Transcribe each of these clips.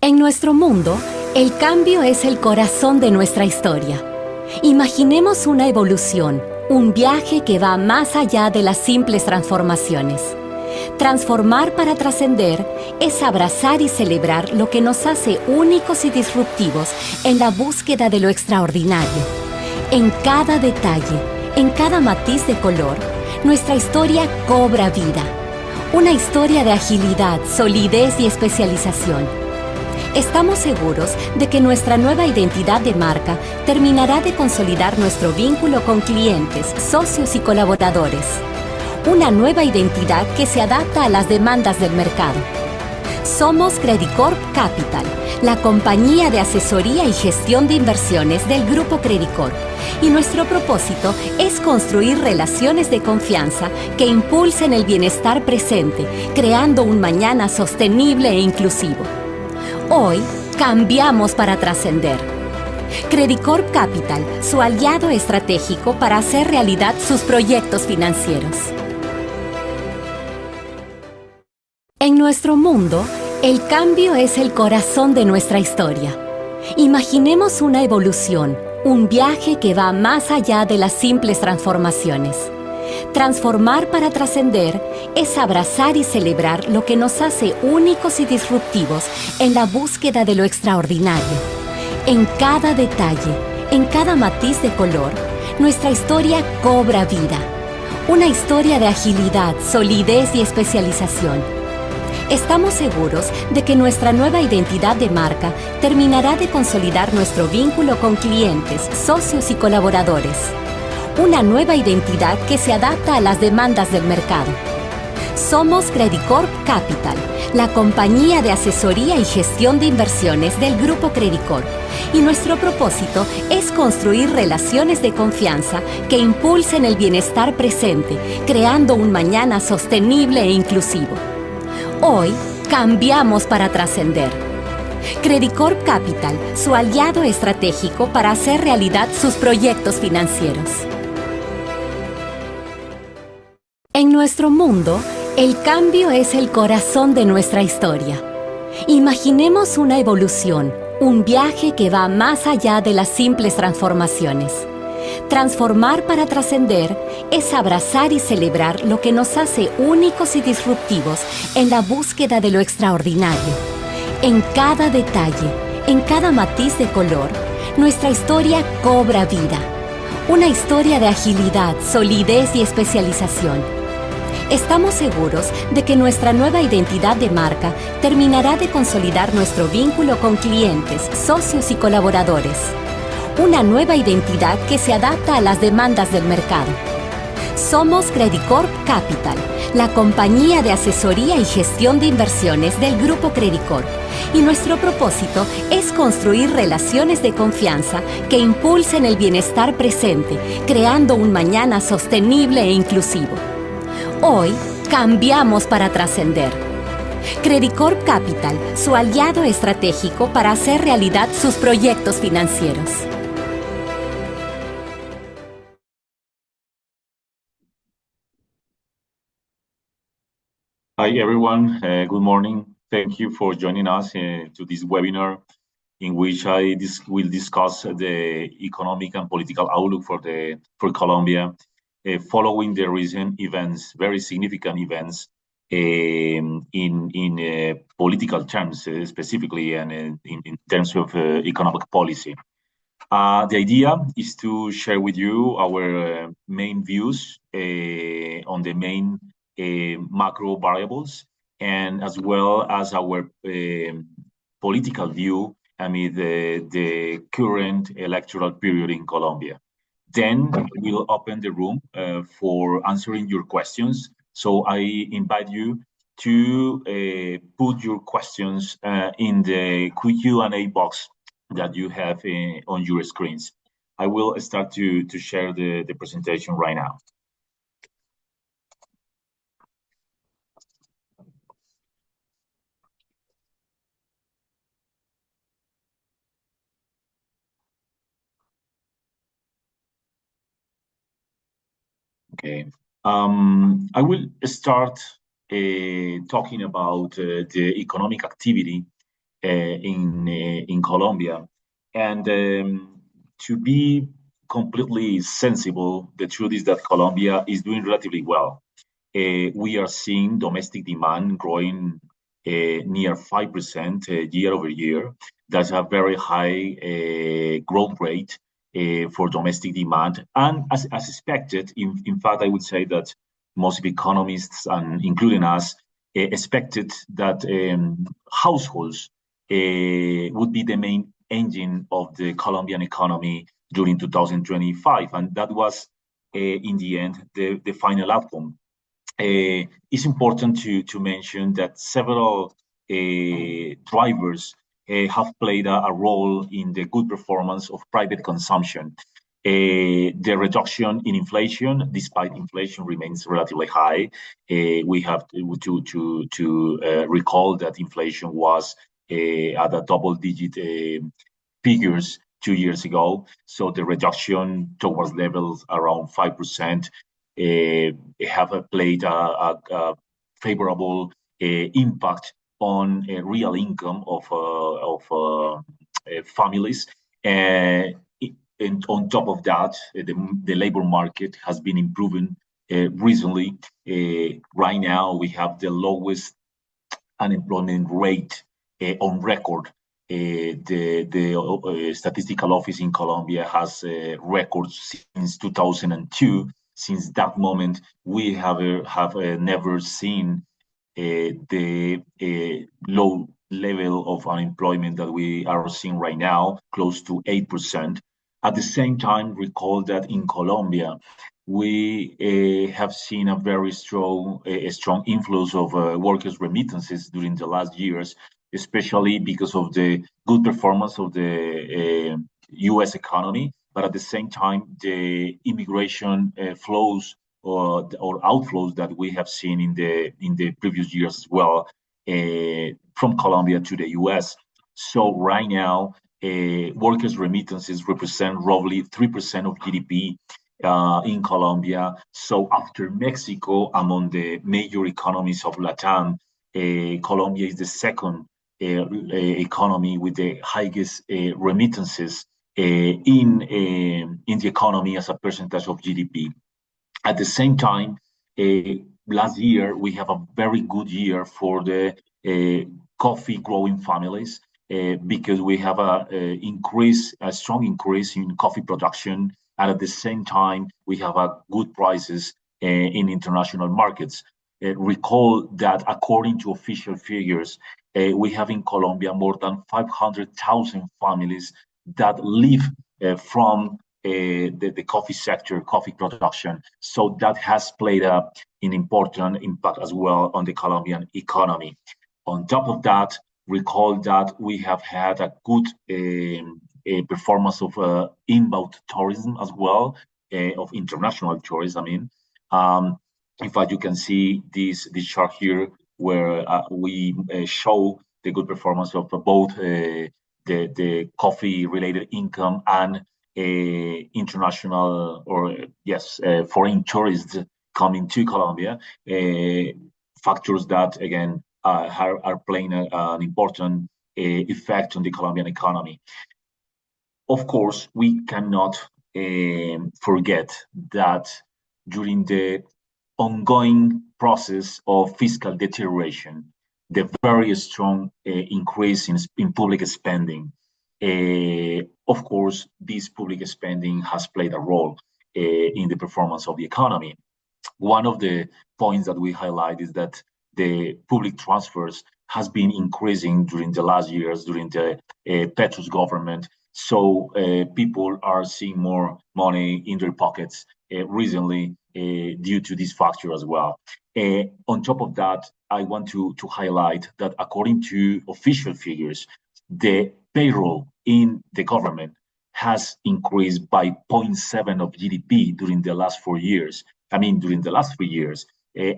En nuestro mundo, el cambio es el corazón de nuestra historia. Imaginemos una evolución, un viaje que va más allá de las simples transformaciones. Transformar para trascender es abrazar y celebrar lo que nos hace únicos y disruptivos en la búsqueda de lo extraordinario. En cada detalle, en cada matiz de color, nuestra historia cobra vida. Una historia de agilidad, solidez y especialización. Estamos seguros de que nuestra nueva identidad de marca terminará de consolidar nuestro vínculo con clientes, socios y colaboradores. Una nueva identidad que se adapta a las demandas del mercado. Somos Credicorp Capital, la compañía de asesoría y gestión de inversiones del Grupo Credicorp, y nuestro propósito es construir relaciones de confianza que impulsen el bienestar presente, creando un mañana sostenible e inclusivo. Hoy, cambiamos para trascender. Credicorp Capital, su aliado estratégico para hacer realidad sus proyectos financieros. En nuestro mundo, el cambio es el corazón de nuestra historia. Imaginemos una evolución, un viaje que va más allá de las simples transformaciones. Transformar para trascender es abrazar y celebrar lo que nos hace únicos y disruptivos en la búsqueda de lo extraordinario. En cada detalle, en cada matiz de color, nuestra historia cobra vida. Una historia de agilidad, solidez y especialización. Estamos seguros de que nuestra nueva identidad de marca terminará de consolidar nuestro vínculo con clientes, socios y colaboradores. Una nueva identidad que se adapta a las demandas del mercado. Somos Credicorp Capital, la compañía de asesoría y gestión de inversiones del Grupo Credicorp, y nuestro propósito es construir relaciones de confianza que impulsen el bienestar presente, creando un mañana sostenible e inclusivo. Hoy, cambiamos para trascender. Credicorp Capital, su aliado estratégico para hacer realidad sus proyectos financieros. En nuestro mundo, el cambio es el corazón de nuestra historia. Imaginemos una evolución, un viaje que va más allá de las simples transformaciones. Transformar para trascender es abrazar y celebrar lo que nos hace únicos y disruptivos en la búsqueda de lo extraordinario. En cada detalle, en cada matiz de color, nuestra historia cobra vida. Una historia de agilidad, solidez y especialización. Estamos seguros de que nuestra nueva identidad de marca terminará de consolidar nuestro vínculo con clientes, socios y colaboradores. Una nueva identidad que se adapta a las demandas del mercado. Somos Credicorp Capital, la compañía de asesoría y gestión de inversiones del Grupo Credicorp, y nuestro propósito es construir relaciones de confianza que impulsen el bienestar presente, creando un mañana sostenible e inclusivo. Hoy, cambiamos para trascender. Credicorp Capital, su aliado estratégico para hacer realidad sus proyectos financieros. Hi, everyone. Good morning. Thank you for joining us to this webinar in which I will discuss the economic and political outlook for Colombia following the recent events, very significant events in political terms specifically and in terms of economic policy. The idea is to share with you our main views on the main macro variables, and as well as our political view amid the current electoral period in Colombia. Then we'll open the room for answering your questions. So I invite you to put your questions in the Q&A box that you have on your screens. I will start to share the presentation right now. Okay. I will start talking about the economic activity in Colombia. And to be completely sensible, the truth is that Colombia is doing relatively well. We are seeing domestic demand growing near 5% year over year. That's a very high growth rate for domestic demand. And as expected, in fact, I would say that most economists, and including us, expected that households would be the main engine of the Colombian economy during 2025. And that was, in the end, the final outcome. It's important to mention that several drivers have played a role in the good performance of private consumption. The reduction in inflation, despite inflation remains relatively high, we have to recall that inflation was at a double-digit figures 2 years ago. So the reduction towards levels around 5% have played a favorable impact on real income of families. And on top of that, the labor market has been improving recently. Right now, we have the lowest unemployment rate on record. The statistical office in Colombia has records since 2002. Since that moment, we have never seen the low level of unemployment that we are seeing right now, close to 8%. At the same time, recall that in Colombia, we have seen a very strong influence of workers' remittances during the last years, especially because of the good performance of the U.S. economy. But at the same time, the immigration flows or outflows that we have seen in the previous years as well from Colombia to the U.S. So right now, workers' remittances represent roughly 3% of GDP in Colombia. So after Mexico, among the major economies of Latam, Colombia is the second economy with the highest remittances in the economy as a percentage of GDP. At the same time, last year we have a very good year for the coffee growing families because we have a strong increase in coffee production, and at the same time we have good prices in international markets. Recall that according to official figures, we have in Colombia more than 500,000 families that live from the coffee sector, coffee production. So that has played an important impact as well on the Colombian economy. On top of that, recall that we have had a good performance of inbound tourism as well, of international tourism. In fact, you can see this chart here where we show the good performance of both the coffee-related income and international foreign tourists coming to Colombia. Factors that, again, are playing an important effect on the Colombian economy. Of course, we cannot forget that during the ongoing process of fiscal deterioration, the very strong increase in public spending. Of course, this public spending has played a role in the performance of the economy. One of the points that we highlight is that the public transfers has been increasing during the last years, during the Petro's government. So people are seeing more money in their pockets recently due to this factor as well. On top of that, I want to highlight that according to official figures, the payroll in the government has increased by 0.7 of GDP during the last 4 years. During the last 3 years,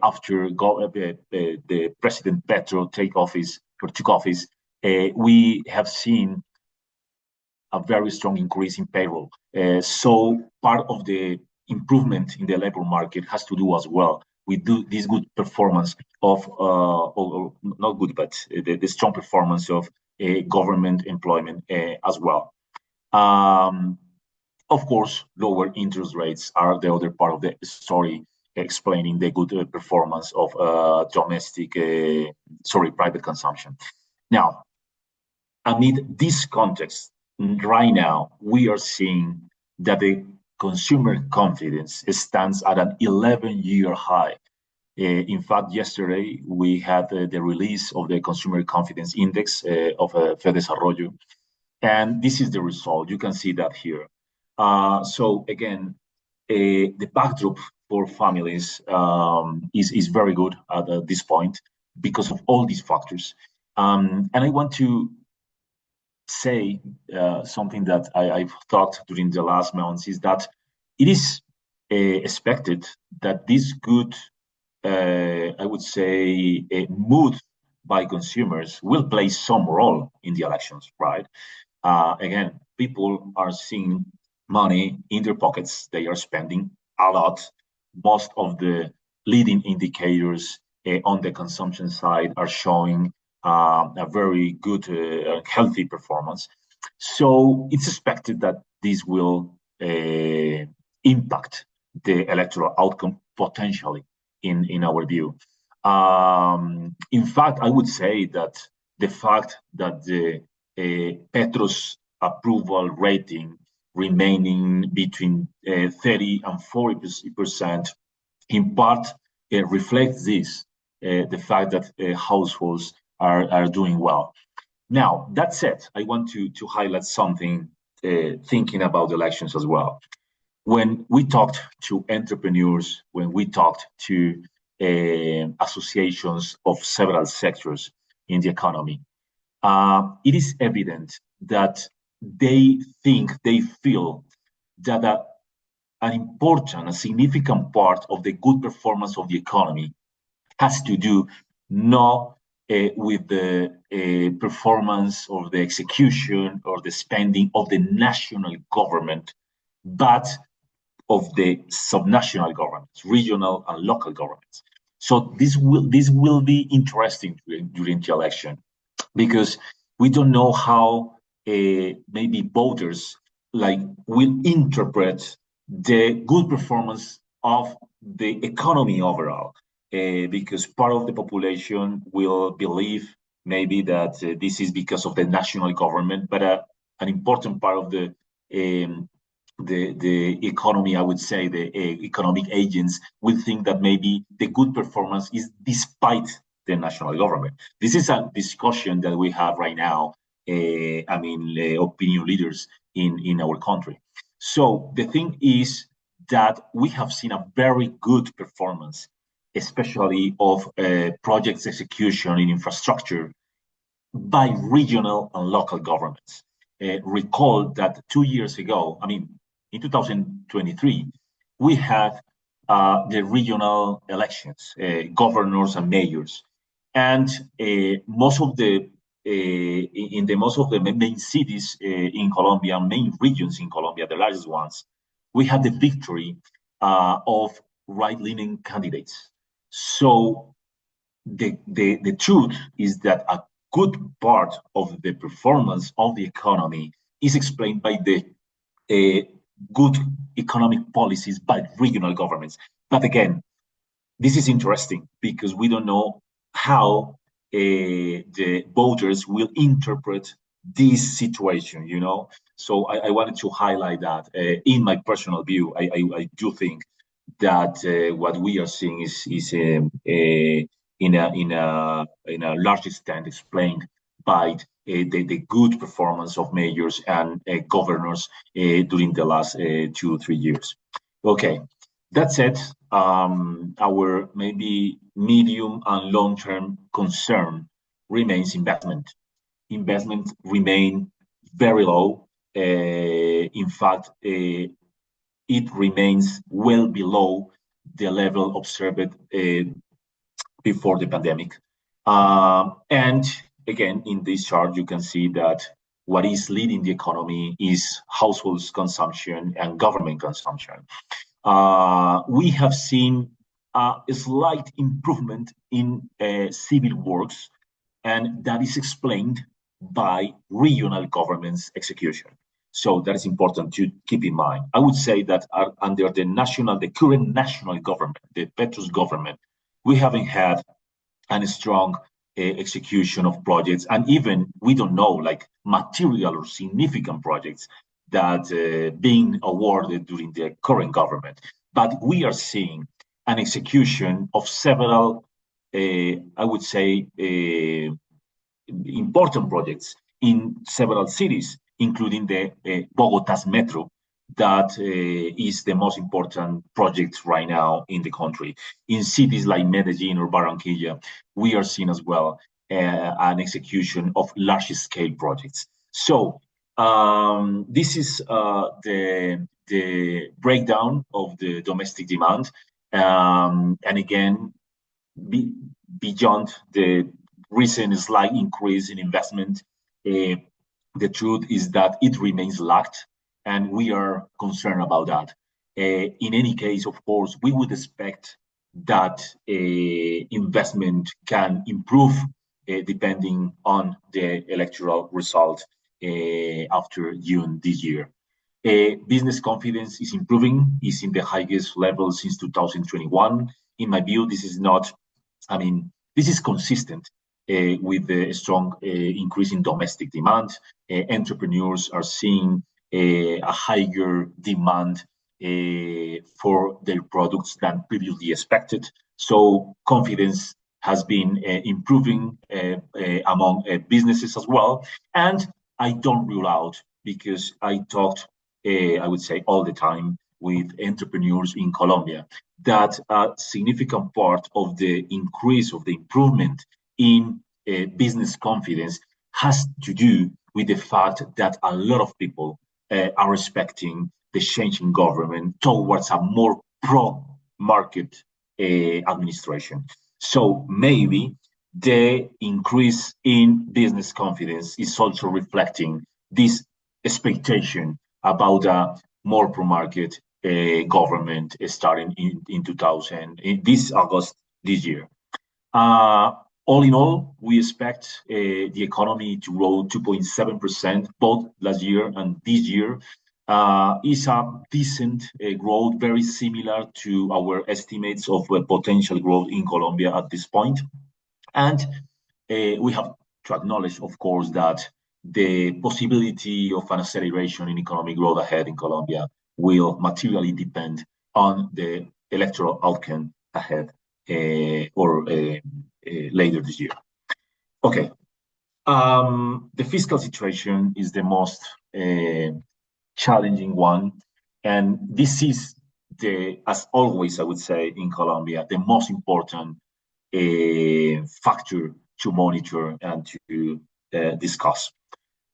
after the President Petro took office, we have seen a very strong increase in payroll. So part of the improvement in the labor market has to do as well with this good performance of, or not good, but the strong performance of government employment as well. Of course, lower interest rates are the other part of the story, explaining the good performance of private consumption. Now, amid this context, right now, we are seeing that the consumer confidence stands at an 11-year high. In fact, yesterday, we had the release of the Consumer Confidence Index of FEDesarrollo, and this is the result. You can see that here. So again, the backdrop for families is very good at this point because of all these factors. And I want to say something that I've thought during the last months is that it is expected that this good, I would say, mood by consumers will play some role in the elections, right? Again, people are seeing money in their pockets. They are spending a lot. Most of the leading indicators on the consumption side are showing a very good, healthy performance. So it's expected that this will impact the electoral outcome potentially, in our view. In fact, I would say that the fact that the Petro's approval rating remaining between 30 and 40% in part reflects this, the fact that households are doing well. Now, that said, I want to highlight something thinking about elections as well. When we talked to entrepreneurs, when we talked to associations of several sectors in the economy, it is evident that they feel that an important, a significant part of the good performance of the economy has to do not with the performance or the execution or the spending of the national government, but of the subnational governments, regional and local governments. So this will be interesting during the election, because we don't know how maybe voters will interpret the good performance of the economy overall, because part of the population will believe maybe that this is because of the national government, but an important part of the economy, I would say, the economic agents will think that maybe the good performance is despite the national government. This is a discussion that we have right now, opinion leaders in our country. So the thing is that we have seen a very good performance, especially of projects execution in infrastructure by regional and local governments. Recall that 2 years ago, in 2023, we had the regional elections, governors and mayors, and most of the main cities in Colombia, main regions in Colombia, the largest ones, we had the victory of right-leaning candidates. So the truth is that a good part of the performance of the economy is explained by the good economic policies by regional governments. But again, this is interesting because we don't know how the voters will interpret this situation, So I wanted to highlight that. In my personal view, I do think that what we are seeing is in a large extent explained by the good performance of mayors and governors during the last 2-3 years. Okay, that said, our maybe medium and long-term concern remains investment. Investment remain very low. In fact, it remains well below the level observed before the pandemic. And again, in this chart, you can see that what is leading the economy is households consumption and government consumption. We have seen a slight improvement in civil works, and that is explained by regional governments' execution. So that is important to keep in mind. I would say that under the current national government, the Petro's government, we haven't had a strong execution of projects, and even we don't know like material or significant projects that being awarded during the current government. But we are seeing an execution of several, I would say, important projects in several cities, including the Bogota's metro, that is the most important project right now in the country. In cities like Medellin or Barranquilla, we are seeing as well an execution of large-scale projects. So this is the breakdown of the domestic demand, and again, beyond the recent slight increase in investment, the truth is that it remains lacked, and we are concerned about that. In any case, of course, we would expect that investment can improve depending on the electoral result after June this year. Business confidence is improving, is in the highest level since 2021. In my view, this is consistent with the strong increase in domestic demand. Entrepreneurs are seeing a higher demand for their products than previously expected. So confidence has been improving among businesses as well. And I don't rule out, because I talked, I would say, all the time with entrepreneurs in Colombia, that a significant part of the increase of the improvement in business confidence has to do with the fact that a lot of people are expecting the change in government towards a more pro-market administration. So maybe the increase in business confidence is also reflecting this expectation about a more pro-market government starting in this August this year. All in all, we expect the economy to grow 2.7% both last year and this year. Is a decent growth, very similar to our estimates of potential growth in Colombia at this point. And we have to acknowledge, of course, that the possibility of an acceleration in economic growth ahead in Colombia will materially depend on the electoral outcome ahead or later this year. Okay. The fiscal situation is the most challenging one. And this is as always, I would say, in Colombia, the most important factor to monitor and to discuss.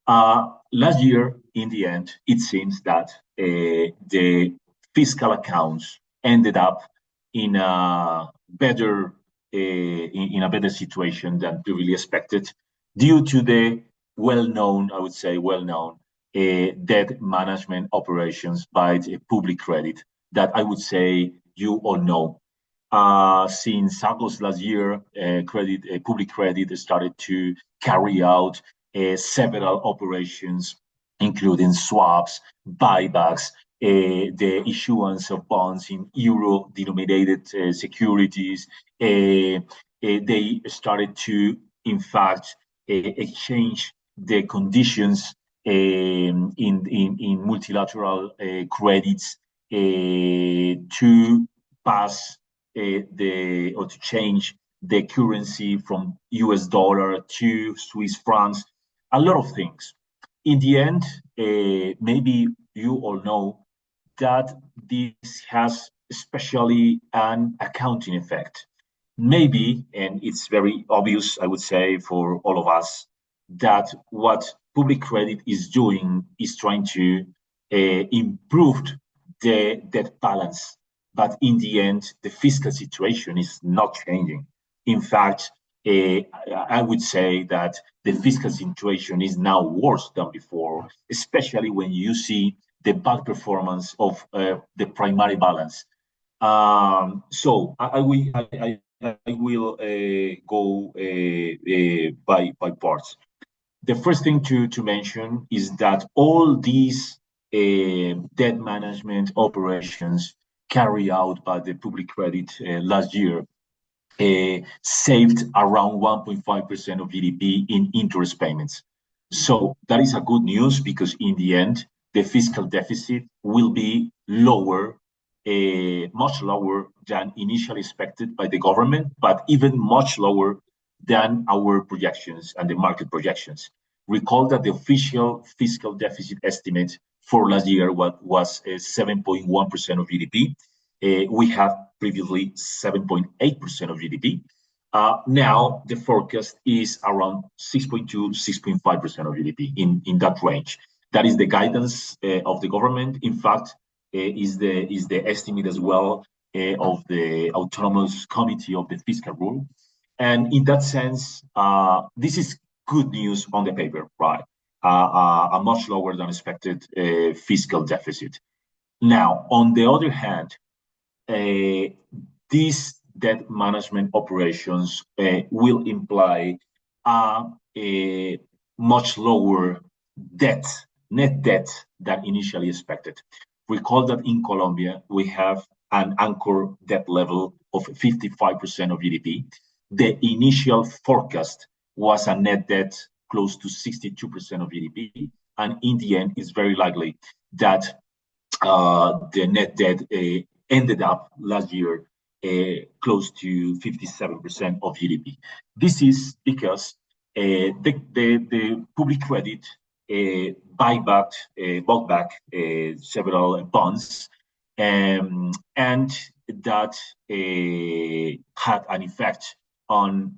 Last year, in the end, it seems that the fiscal accounts ended up in a better situation than previously expected, due to the well-known debt management operations by the public credit that I would say you all know. Since August last year, public credit started to carry out several operations, including swaps, buybacks, the issuance of bonds in euro-denominated securities. They started to, in fact, exchange the conditions in multilateral credits to pass or to change the currency from US dollar to Swiss francs, a lot of things. In the end, maybe you all know that this has especially an accounting effect. Maybe, and it's very obvious, I would say, for all of us, that what public credit is doing is trying to improve the debt balance. But in the end, the fiscal situation is not changing. In fact, I would say that the fiscal situation is now worse than before, especially when you see the bad performance of the primary balance. So I will go by parts. The first thing to mention is that all these debt management operations carried out by the public credit last year saved around 1.5% of GDP in interest payments. So that is a good news because in the end, the fiscal deficit will be lower, much lower than initially expected by the government, but even much lower than our projections and the market projections. Recall that the official fiscal deficit estimate for last year was 7.1% of GDP. We had previously 7.8% of GDP. Now the forecast is around 6.2, 6.5% of GDP in that range. That is the guidance of the government. In fact, is the estimate as well of the autonomous committee of the fiscal rule. And in that sense, this is good news on the paper, right? A much lower than expected fiscal deficit. Now, on the other hand, these debt management operations will imply a much lower debt, net debt than initially expected. Recall that in Colombia, we have an anchor debt level of 55% of GDP. The initial forecast was a net debt close to 62% of GDP. And in the end, it's very likely that the net debt ended up last year close to 57% of GDP. This is because the public credit bought back several bonds, and that had an effect on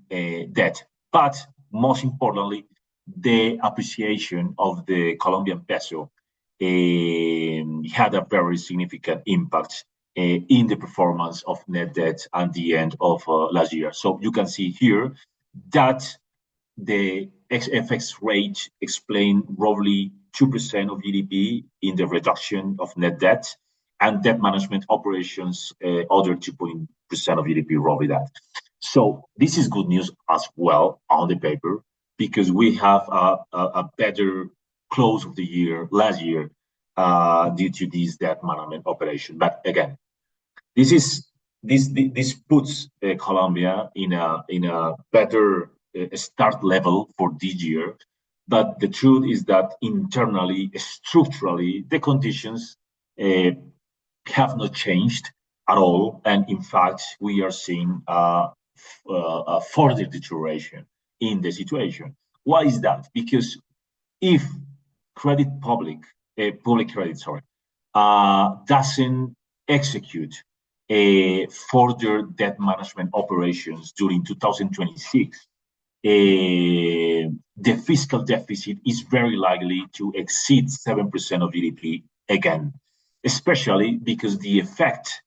debt. But most importantly, the appreciation of the Colombian peso had a very significant impact in the performance of net debt at the end of last year. So you can see here that the FX rate explained roughly 2% of GDP in the reduction of net debt, and debt management operations, other 2% of GDP, roughly that. So this is good news as well on the paper, because we have a better close of the year last year due to this debt management operation. But again, this puts Colombia in a better start level for this year. But the truth is that internally, structurally, the conditions have not changed at all, and in fact, we are seeing a further deterioration in the situation. Why is that? Because if public credit, doesn't execute further debt management operations during 2026, the fiscal deficit is very likely to exceed 7% of GDP again, especially because the effect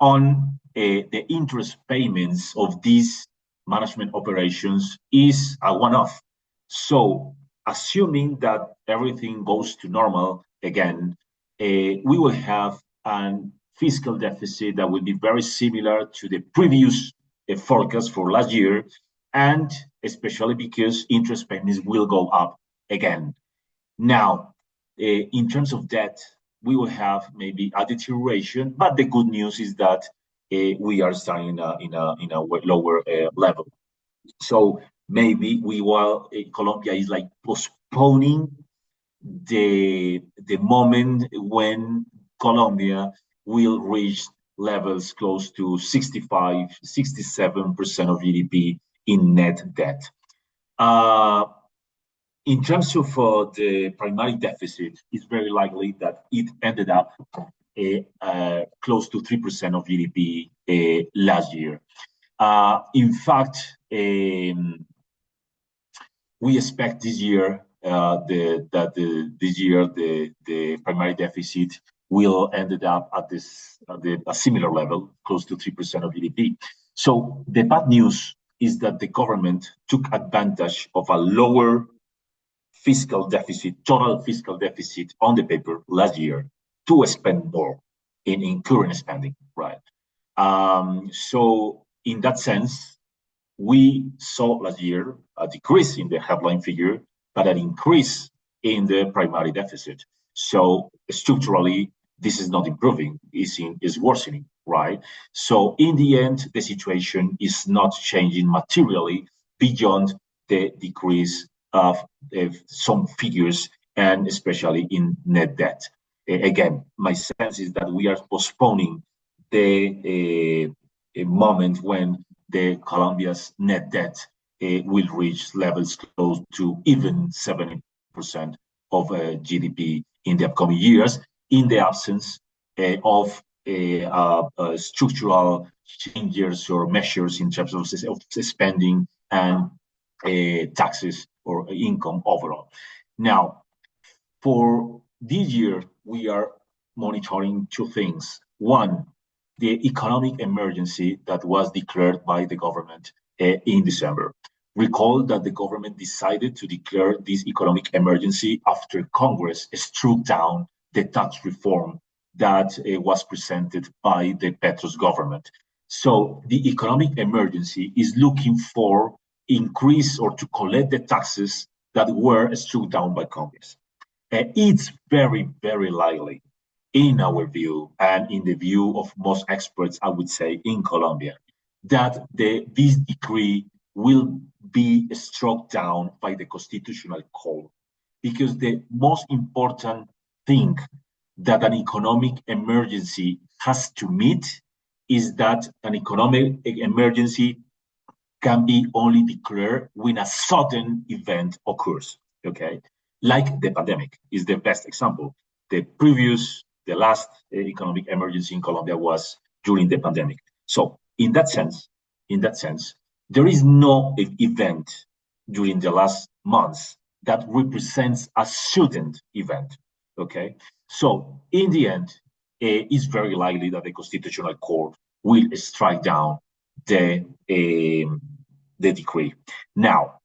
on the interest payments of these management operations is a one-off. So, assuming that everything goes to normal again, we will have a fiscal deficit that will be very similar to the previous forecast for last year, and especially because interest payments will go up again. Now, in terms of debt, we will have maybe a deterioration, but the good news is that we are starting in a lower level. So maybe Colombia is like postponing the moment when Colombia will reach levels close to 65, 67% of GDP in net debt. In terms of the primary deficit, it's very likely that it ended up close to 3% of GDP last year. In fact, we expect this year the primary deficit will ended up at a similar level, close to 3% of GDP. So the bad news is that the government took advantage of a lower fiscal deficit, total fiscal deficit on the paper last year to spend more in current spending, right? So in that sense, we saw last year a decrease in the headline figure, but an increase in the primary deficit. So structurally, this is not improving, is worsening, right? So in the end, the situation is not changing materially beyond the decrease of some figures, and especially in net debt. Again, my sense is that we are postponing the moment when the Colombia's net debt will reach levels close to even 70% of GDP in the upcoming years, in the absence of structural changes or measures in terms of spending and taxes or income overall. Now, for this year, we are monitoring two things. One, the economic emergency that was declared by the government in December. Recall that the government decided to declare this economic emergency after Congress struck down the tax reform that was presented by the Petros government. So the economic emergency is looking for increase or to collect the taxes that were struck down by Congress. It's very, very likely, in our view, and in the view of most experts, I would say, in Colombia, that this decree will be struck down by the Constitutional Court, because the most important thing that an economic emergency has to meet is that an economic emergency can be only declared when a sudden event occurs, okay? Like the pandemic is the best example. The last economic emergency in Colombia was during the pandemic. So in that sense, there is no event during the last months that represents a sudden event, okay? So in the end, it's very likely that the Constitutional Court will strike down the decree. Now,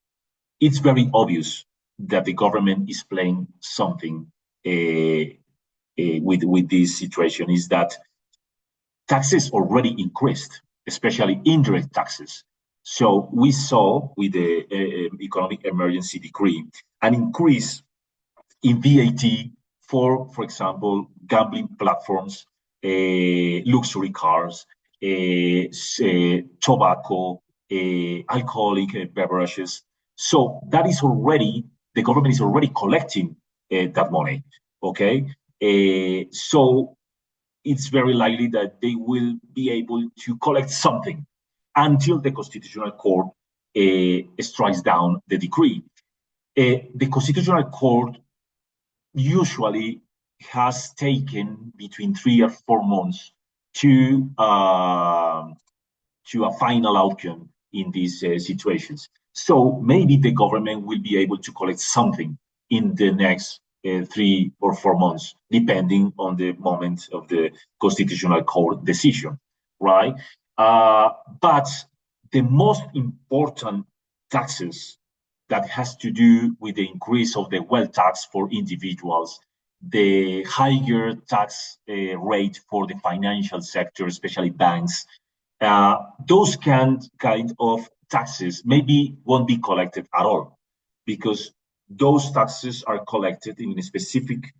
it's very obvious that the government is playing something with this situation, is that taxes already increased, especially indirect taxes. So we saw with the economic emergency decree an increase in VAT for example, gambling platforms, luxury cars, tobacco, alcoholic beverages. So that is already, the government is already collecting that money, okay? So it's very likely that they will be able to collect something until the Constitutional Court strikes down the decree. The Constitutional Court usually has taken between 3 or 4 months to a final outcome in these situations. So maybe the government will be able to collect something in the next 3 or 4 months, depending on the moment of the Constitutional Court decision, right? But the most important taxes that has to do with the increase of the wealth tax for individuals, the higher tax rate for the financial sector, especially banks, those kind of taxes maybe won't be collected at all, because those taxes are collected in specific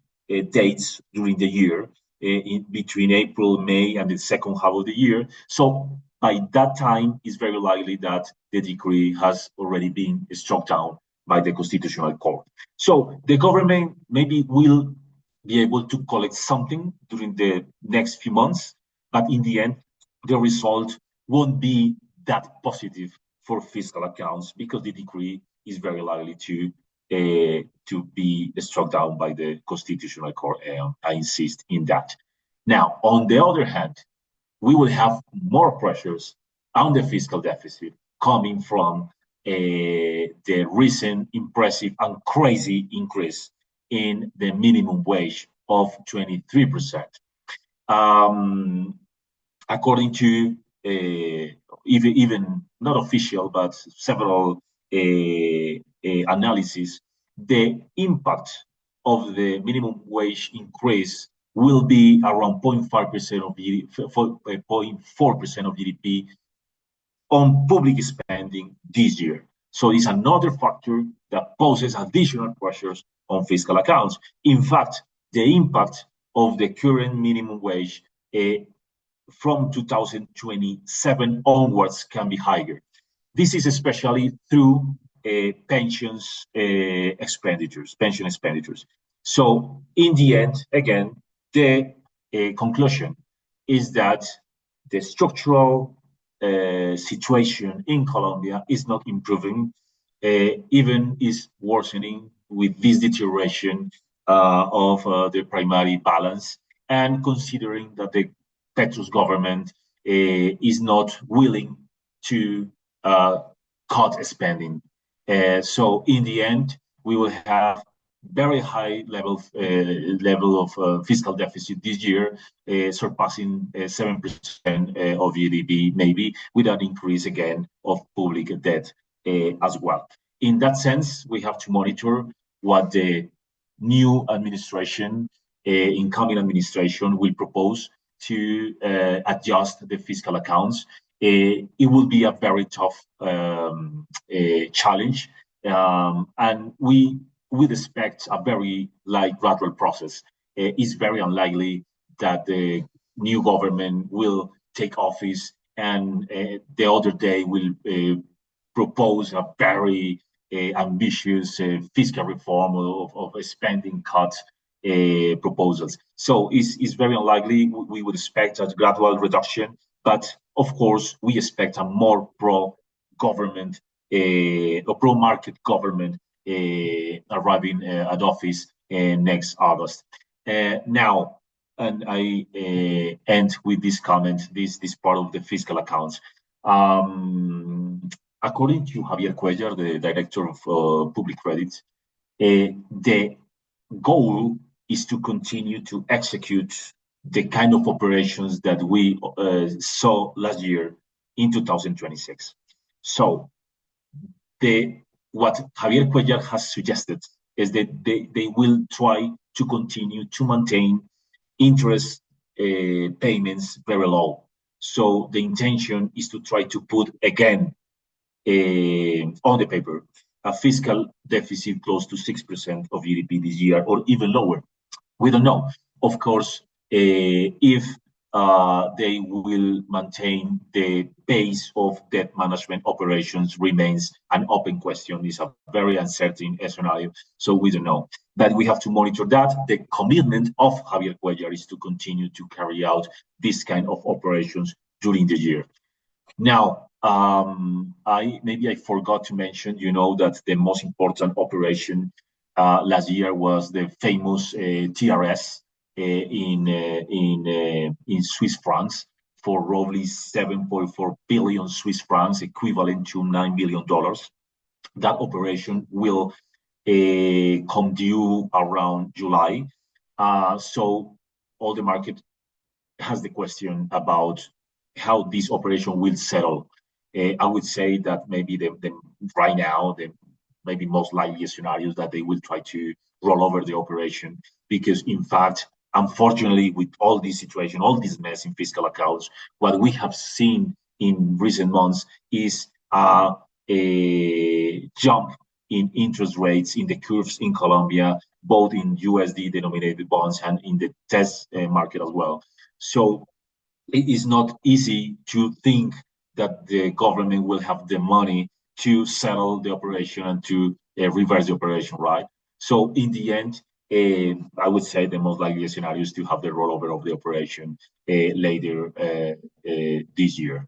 dates during the year, between April, May, and the second half of the year. So by that time, it's very likely that the decree has already been struck down by the Constitutional Court. So the government maybe will be able to collect something during the next few months, but in the end, the result won't be that positive for fiscal accounts, because the decree is very likely to be struck down by the Constitutional Court. I insist in that. Now, on the other hand, we will have more pressures on the fiscal deficit coming from the recent impressive and crazy increase in the minimum wage of 23%. According to even not official, but several analysis, the impact of the minimum wage increase will be around 0.5% of GDP, 0.4% of GDP on public spending this year. So it's another factor that poses additional pressures on fiscal accounts. In fact, the impact of the current minimum wage from 2027 onwards can be higher. This is especially through pension expenditures. So in the end, again, the conclusion is that the structural situation in Colombia is not improving, even is worsening with this deterioration of the primary balance, and considering that the Petro's government is not willing to cut spending. So in the end, we will have very high level of fiscal deficit this year, surpassing 7% of GDP, maybe, with an increase again of public debt as well. In that sense, we have to monitor what the new administration, incoming administration, will propose to adjust the fiscal accounts. It will be a very tough challenge, and we would expect a very gradual process. It's very unlikely that the new government will take office and the other day will propose a very ambitious fiscal reform of spending cuts proposals. So it's very unlikely. We would expect a gradual reduction, but of course, we expect a more pro-government, a pro-market government arriving at office next August. Now, and I end with this comment, this part of the fiscal accounts. According to Javier Cuellar, the director of public credit, the goal is to continue to execute the kind of operations that we saw last year in 2026. So what Javier Cuellar has suggested is that they will try to continue to maintain interest payments very low. So the intention is to try to put again on the paper a fiscal deficit close to 6% of GDP this year, or even lower. We don't know. Of course, if they will maintain the base of debt management operations remains an open question. It's a very uncertain scenario, so we don't know. But we have to monitor that. The commitment of Javier Cuellar is to continue to carry out this kind of operations during the year. Now, I forgot to mention, that the most important operation last year was the famous TRS in Swiss francs for roughly 7.4 billion Swiss francs, equivalent to $9 billion. That operation will come due around July. So all the market has the question about how this operation will settle. I would say that maybe right now, the maybe most likely scenarios that they will try to roll over the operation, because in fact, unfortunately, with all this situation, all this mess in fiscal accounts, what we have seen in recent months is a jump in interest rates in the curves in Colombia, both in USD denominated bonds and in the test market as well. So it is not easy to think that the government will have the money to settle the operation and to reverse the operation, right? So in the end, I would say the most likely scenario is to have the rollover of the operation later this year.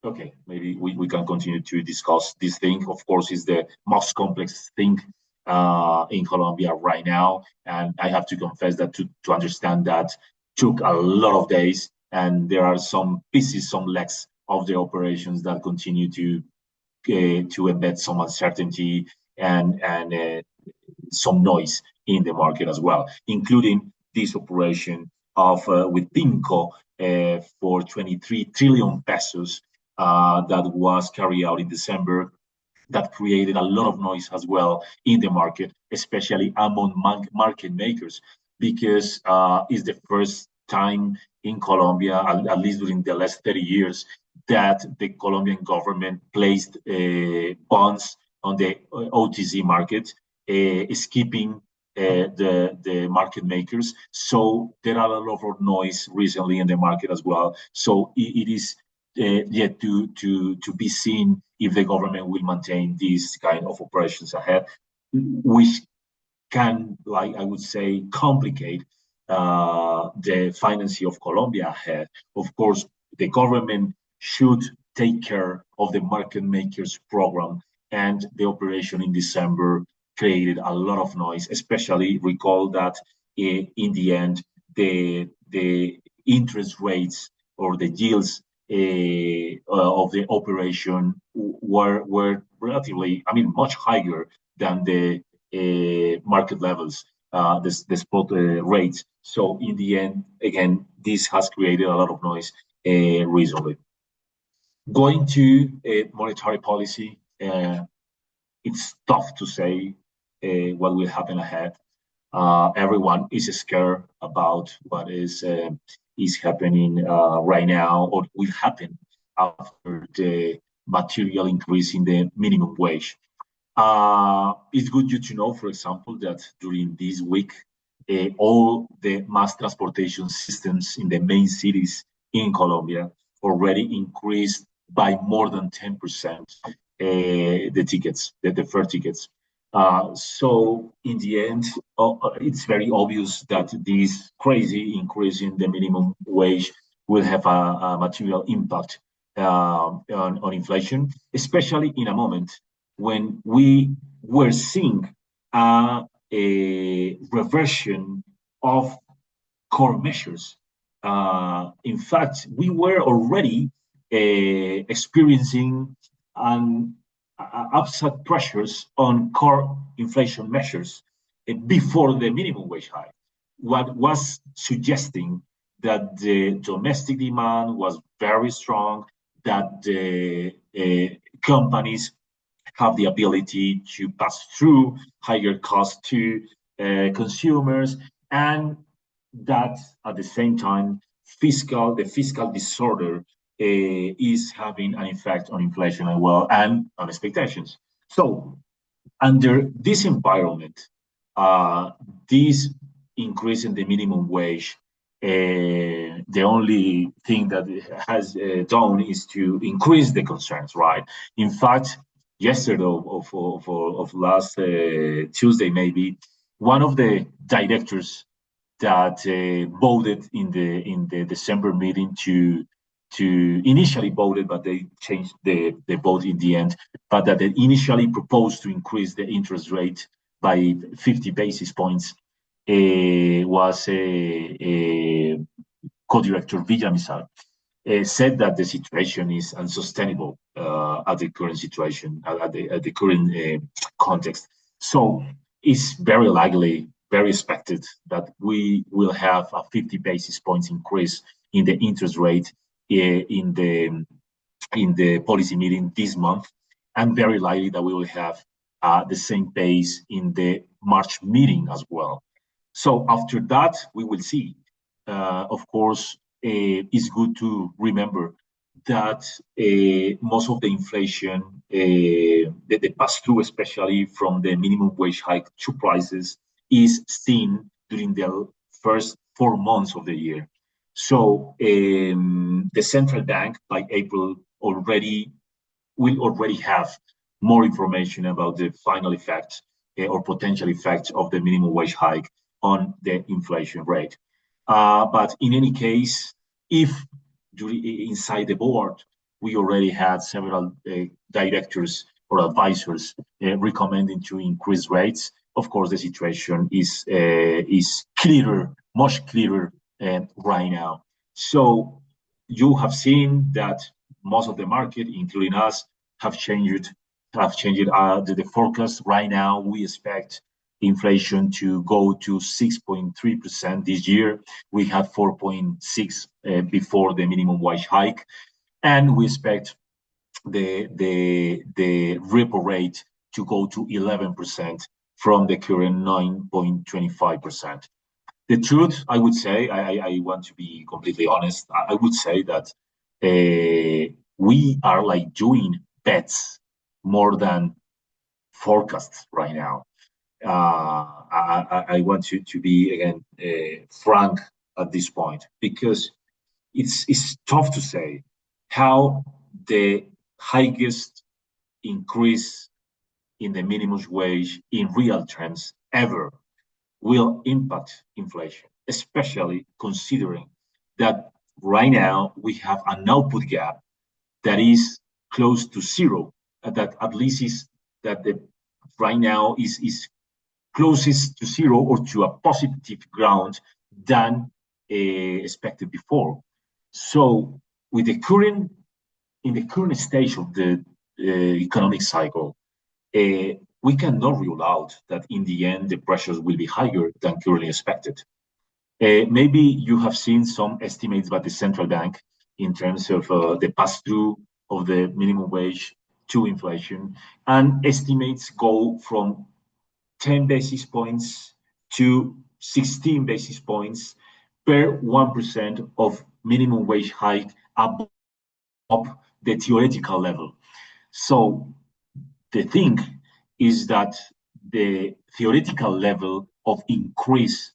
Okay, maybe we can continue to discuss this thing. Of course, it's the most complex thing in Colombia right now. And I have to confess that to understand that took a lot of days. And there are some pieces, some legs of the operations that continue to embed some uncertainty and some noise in the market as well, including this operation of with PIMCO for 23 trillion pesos that was carried out in December, that created a lot of noise as well in the market, especially among market makers, because it's the first time in Colombia, at least during the last 30 years, that the Colombian government placed bonds on the OTC market, skipping the market makers. So there are a lot of noise recently in the market as well. So it is yet to be seen if the government will maintain these kind of operations ahead, which can, like I would say, complicate the financing of Colombia ahead. Of course, the government should take care of the market makers program, and the operation in December created a lot of noise. Especially recall that in the end, the interest rates or the yields of the operation were relatively, I mean, much higher than the market levels, the spot rates. So in the end, again, this has created a lot of noise recently. Going to monetary policy, it's tough to say what will happen ahead. Everyone is scared about what is happening right now or will happen after the material increase in the minimum wage. It's good you to know, for example, that during this week, all the mass transportation systems in the main cities in Colombia already increased by more than 10% the tickets, the fare tickets. So in the end, it's very obvious that this crazy increase in the minimum wage will have a material impact on inflation, especially in a moment when we were seeing a reversion of core measures. In fact, we were already experiencing upside pressures on core inflation measures before the minimum wage hike. What was suggesting that the domestic demand was very strong, that the companies have the ability to pass through higher costs to consumers, and that at the same time, the fiscal disorder is having an effect on inflation as well and on expectations. So under this environment, this increase in the minimum wage, the only thing that it has done is to increase the concerns, right? In fact, yesterday of last Tuesday, maybe, one of the directors that voted in the December meeting to initially voted, but they changed the vote in the end, but that they initially proposed to increase the interest rate by 50 basis points was co-director Villamizar. Said that the situation is unsustainable at the current situation, at the current context. So it's very likely, very expected that we will have a 50 basis points increase in the interest rate in the policy meeting this month, and very likely that we will have the same pace in the March meeting as well. So after that, we will see. Of course, it's good to remember that most of the inflation, the pass-through, especially from the minimum wage hike to prices, is seen during the first 4 months of the year. So the central bank by April will already have more information about the final effect or potential effects of the minimum wage hike on the inflation rate. But in any case, if inside the board, we already had several directors or advisors recommending to increase rates, of course, the situation is clearer, much clearer right now. So you have seen that most of the market, including us, have changed the forecast. Right now, we expect inflation to go to 6.3% this year. We had 4.6 before the minimum wage hike, and we expect the repo rate to go to 11% from the current 9.25%. The truth, I would say, I want to be completely honest. I would say that we are like doing bets more than forecasts right now. I want to be again frank at this point, because it's tough to say how the highest increase in the minimum wage in real terms ever will impact inflation, especially considering that right now we have an output gap that is close to zero, that at least is that the right now is closest to zero or to a positive ground than expected before. So, with the current in the current stage of the economic cycle, we cannot rule out that in the end the pressures will be higher than currently expected. Maybe you have seen some estimates by the central bank in terms of the pass-through of the minimum wage to inflation, and estimates go from 10 basis points to 16 basis points per 1% of minimum wage hike above the theoretical level. So the thing is that the theoretical level of increase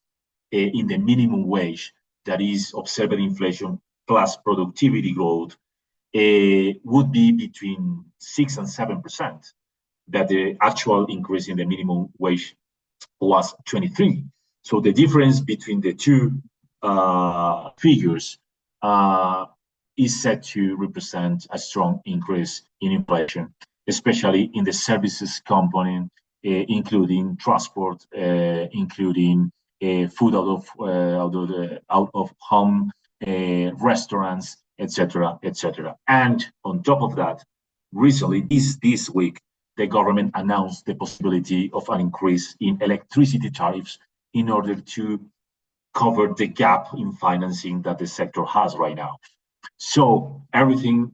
in the minimum wage, that is observed inflation plus productivity growth, would be between 6 and 7%, that the actual increase in the minimum wage was 23. So the difference between the two figures is said to represent a strong increase in inflation, especially in the services component, including transport, including food out of home, restaurants, etc., etc. And on top of that, recently, this week, the government announced the possibility of an increase in electricity tariffs in order to cover the gap in financing that the sector has right now. So everything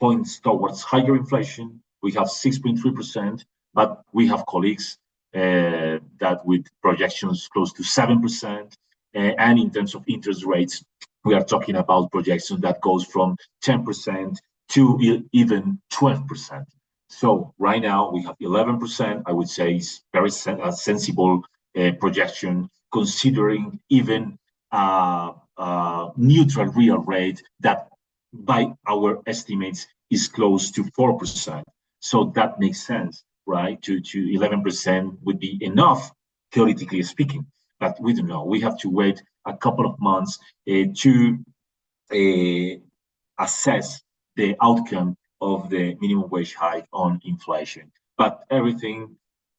points towards higher inflation. We have 6.3%, but we have colleagues that with projections close to 7%. And in terms of interest rates, we are talking about projections that goes from 10% to even 12%. So right now we have 11%. I would say it's very sensible projection, considering even neutral real rate that by our estimates is close to 4%. So that makes sense, right? To 11% would be enough, theoretically speaking, but we don't know. We have to wait a couple of months to assess the outcome of the minimum wage hike on inflation. But everything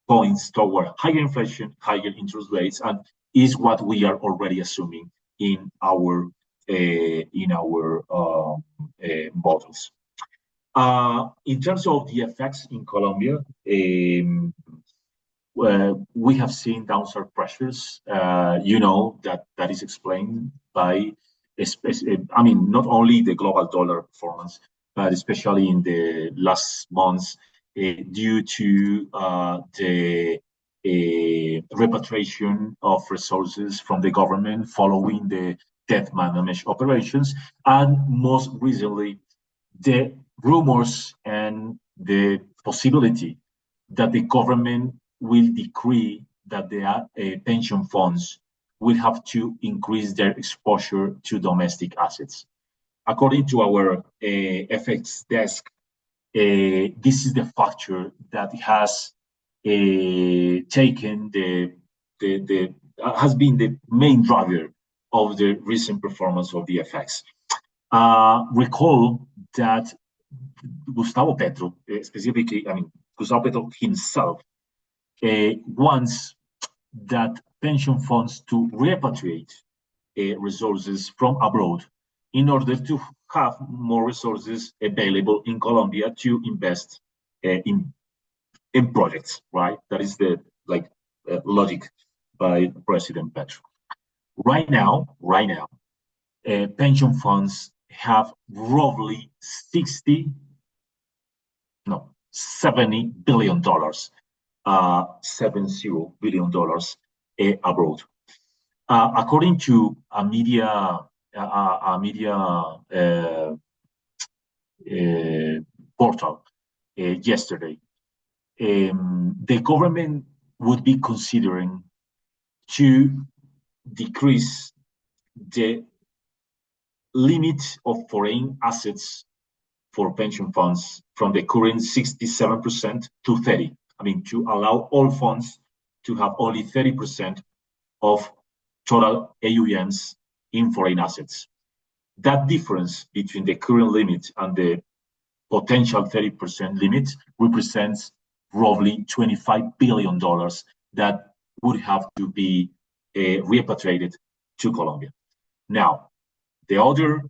points toward higher inflation, higher interest rates, and is what we are already assuming in our models. In terms of the effects in Colombia, we have seen downside pressures. That is explained by, not only the global dollar performance, but especially in the last months, due to the repatriation of resources from the government following the debt management operations, and most recently, the rumors and the possibility that the government will decree that the pension funds will have to increase their exposure to domestic assets. According to our FX desk, this is the factor that has has been the main driver of the recent performance of the FX. Recall that Gustavo Petro, specifically, Gustavo Petro himself, wants that pension funds to repatriate resources from abroad in order to have more resources available in Colombia to invest in projects, right? That is the logic by President Petro. Right now, pension funds have roughly $70 billion, $70 billion abroad. According to a media portal yesterday. The government would be considering to decrease the limit of foreign assets for pension funds from the current 67% to 30. I mean, to allow all funds to have only 30% of total AUMs in foreign assets. That difference between the current limit and the potential 30% limit represents roughly $25 billion that would have to be repatriated to Colombia. Now, the other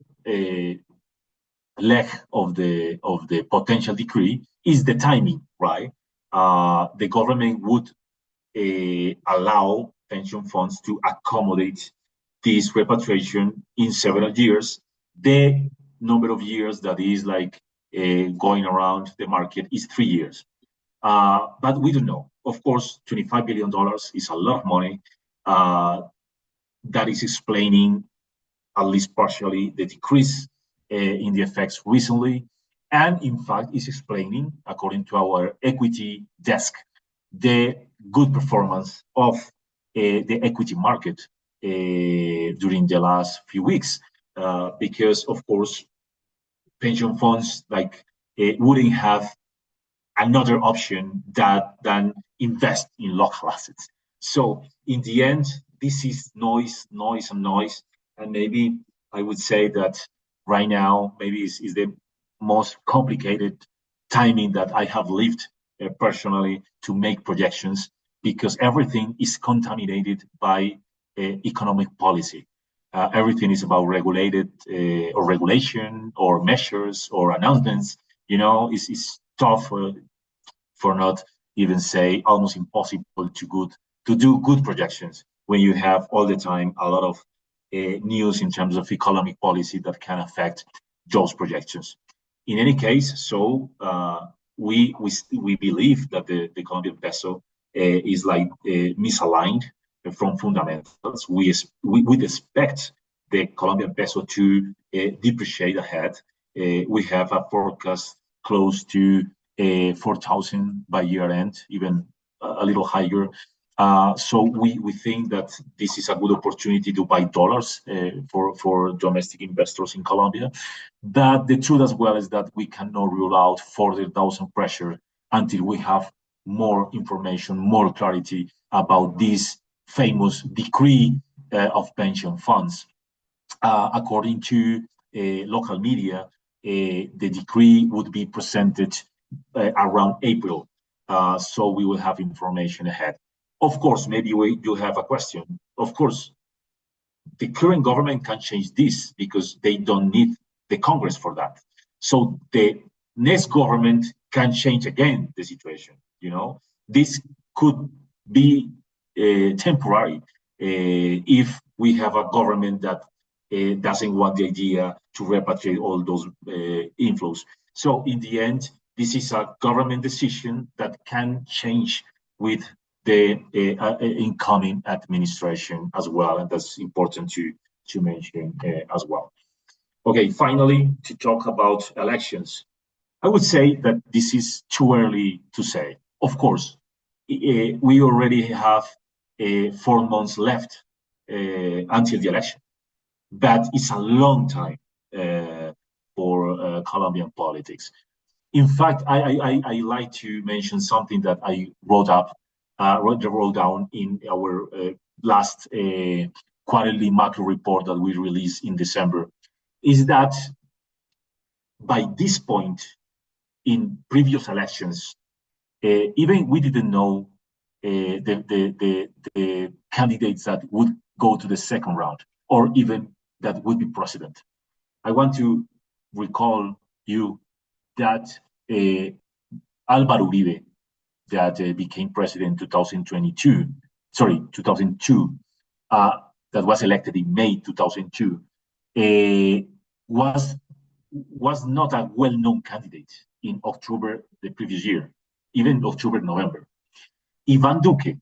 leg of the potential decree is the timing, right? The government would allow pension funds to accommodate this repatriation in several years. The number of years that is like going around the market is 3 years. But we don't know. Of course, $25 billion is a lot of money. That is explaining, at least partially, the decrease in the effects recently. And in fact, is explaining, according to our equity desk, the good performance of the equity market during the last few weeks. Because, of course, pension funds wouldn't have another option than invest in local assets. So in the end, this is noise, and maybe I would say that right now maybe is the most complicated timing that I have lived personally to make projections, because everything is contaminated by economic policy. Everything is about regulated or regulation or measures or announcements. It's tough for not even say almost impossible to do good projections when you have all the time a lot of news in terms of economic policy that can affect those projections. In any case, so we believe that the Colombian peso is misaligned from fundamentals. We would expect the Colombian peso to depreciate ahead. We have a forecast close to 4,000 by year end, even a little higher. So we think that this is a good opportunity to buy dollars for domestic investors in Colombia. But the truth as well is that we cannot rule out further downward pressure until we have more information, more clarity about this famous decree of pension funds. According to local media, the decree would be presented around April. So we will have information ahead. Of course, maybe you have a question. Of course, the current government can change this because they don't need the Congress for that. So the next government can change again the situation. This could be temporary if we have a government that doesn't want the idea to repatriate all those inflows. So in the end, this is a government decision that can change with the incoming administration as well, and that's important to mention as well. Okay, finally, to talk about elections, I would say that this is too early to say. Of course, we already have 4 months left until the election, but it's a long time for Colombian politics. In fact, I like to mention something that I wrote down in our last quarterly macro report that we released in December, is that by this point in previous elections, even we didn't know the candidates that would go to the second round, or even that would be president. I want to recall you that Álvaro Uribe, that became president in 2002, that was elected in May 2002, was not a well-known candidate in October the previous year, even October, November. Iván Duque,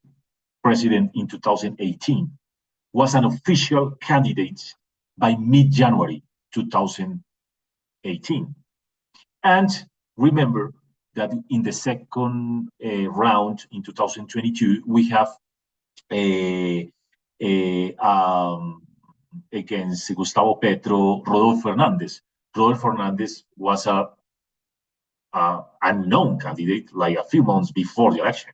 president in 2018, was an official candidate by mid-January 2018. And remember that in the second round in 2022, we have against Gustavo Petro, Rodolfo Hernandez. Rodolfo Hernandez was a unknown candidate like a few months before the election.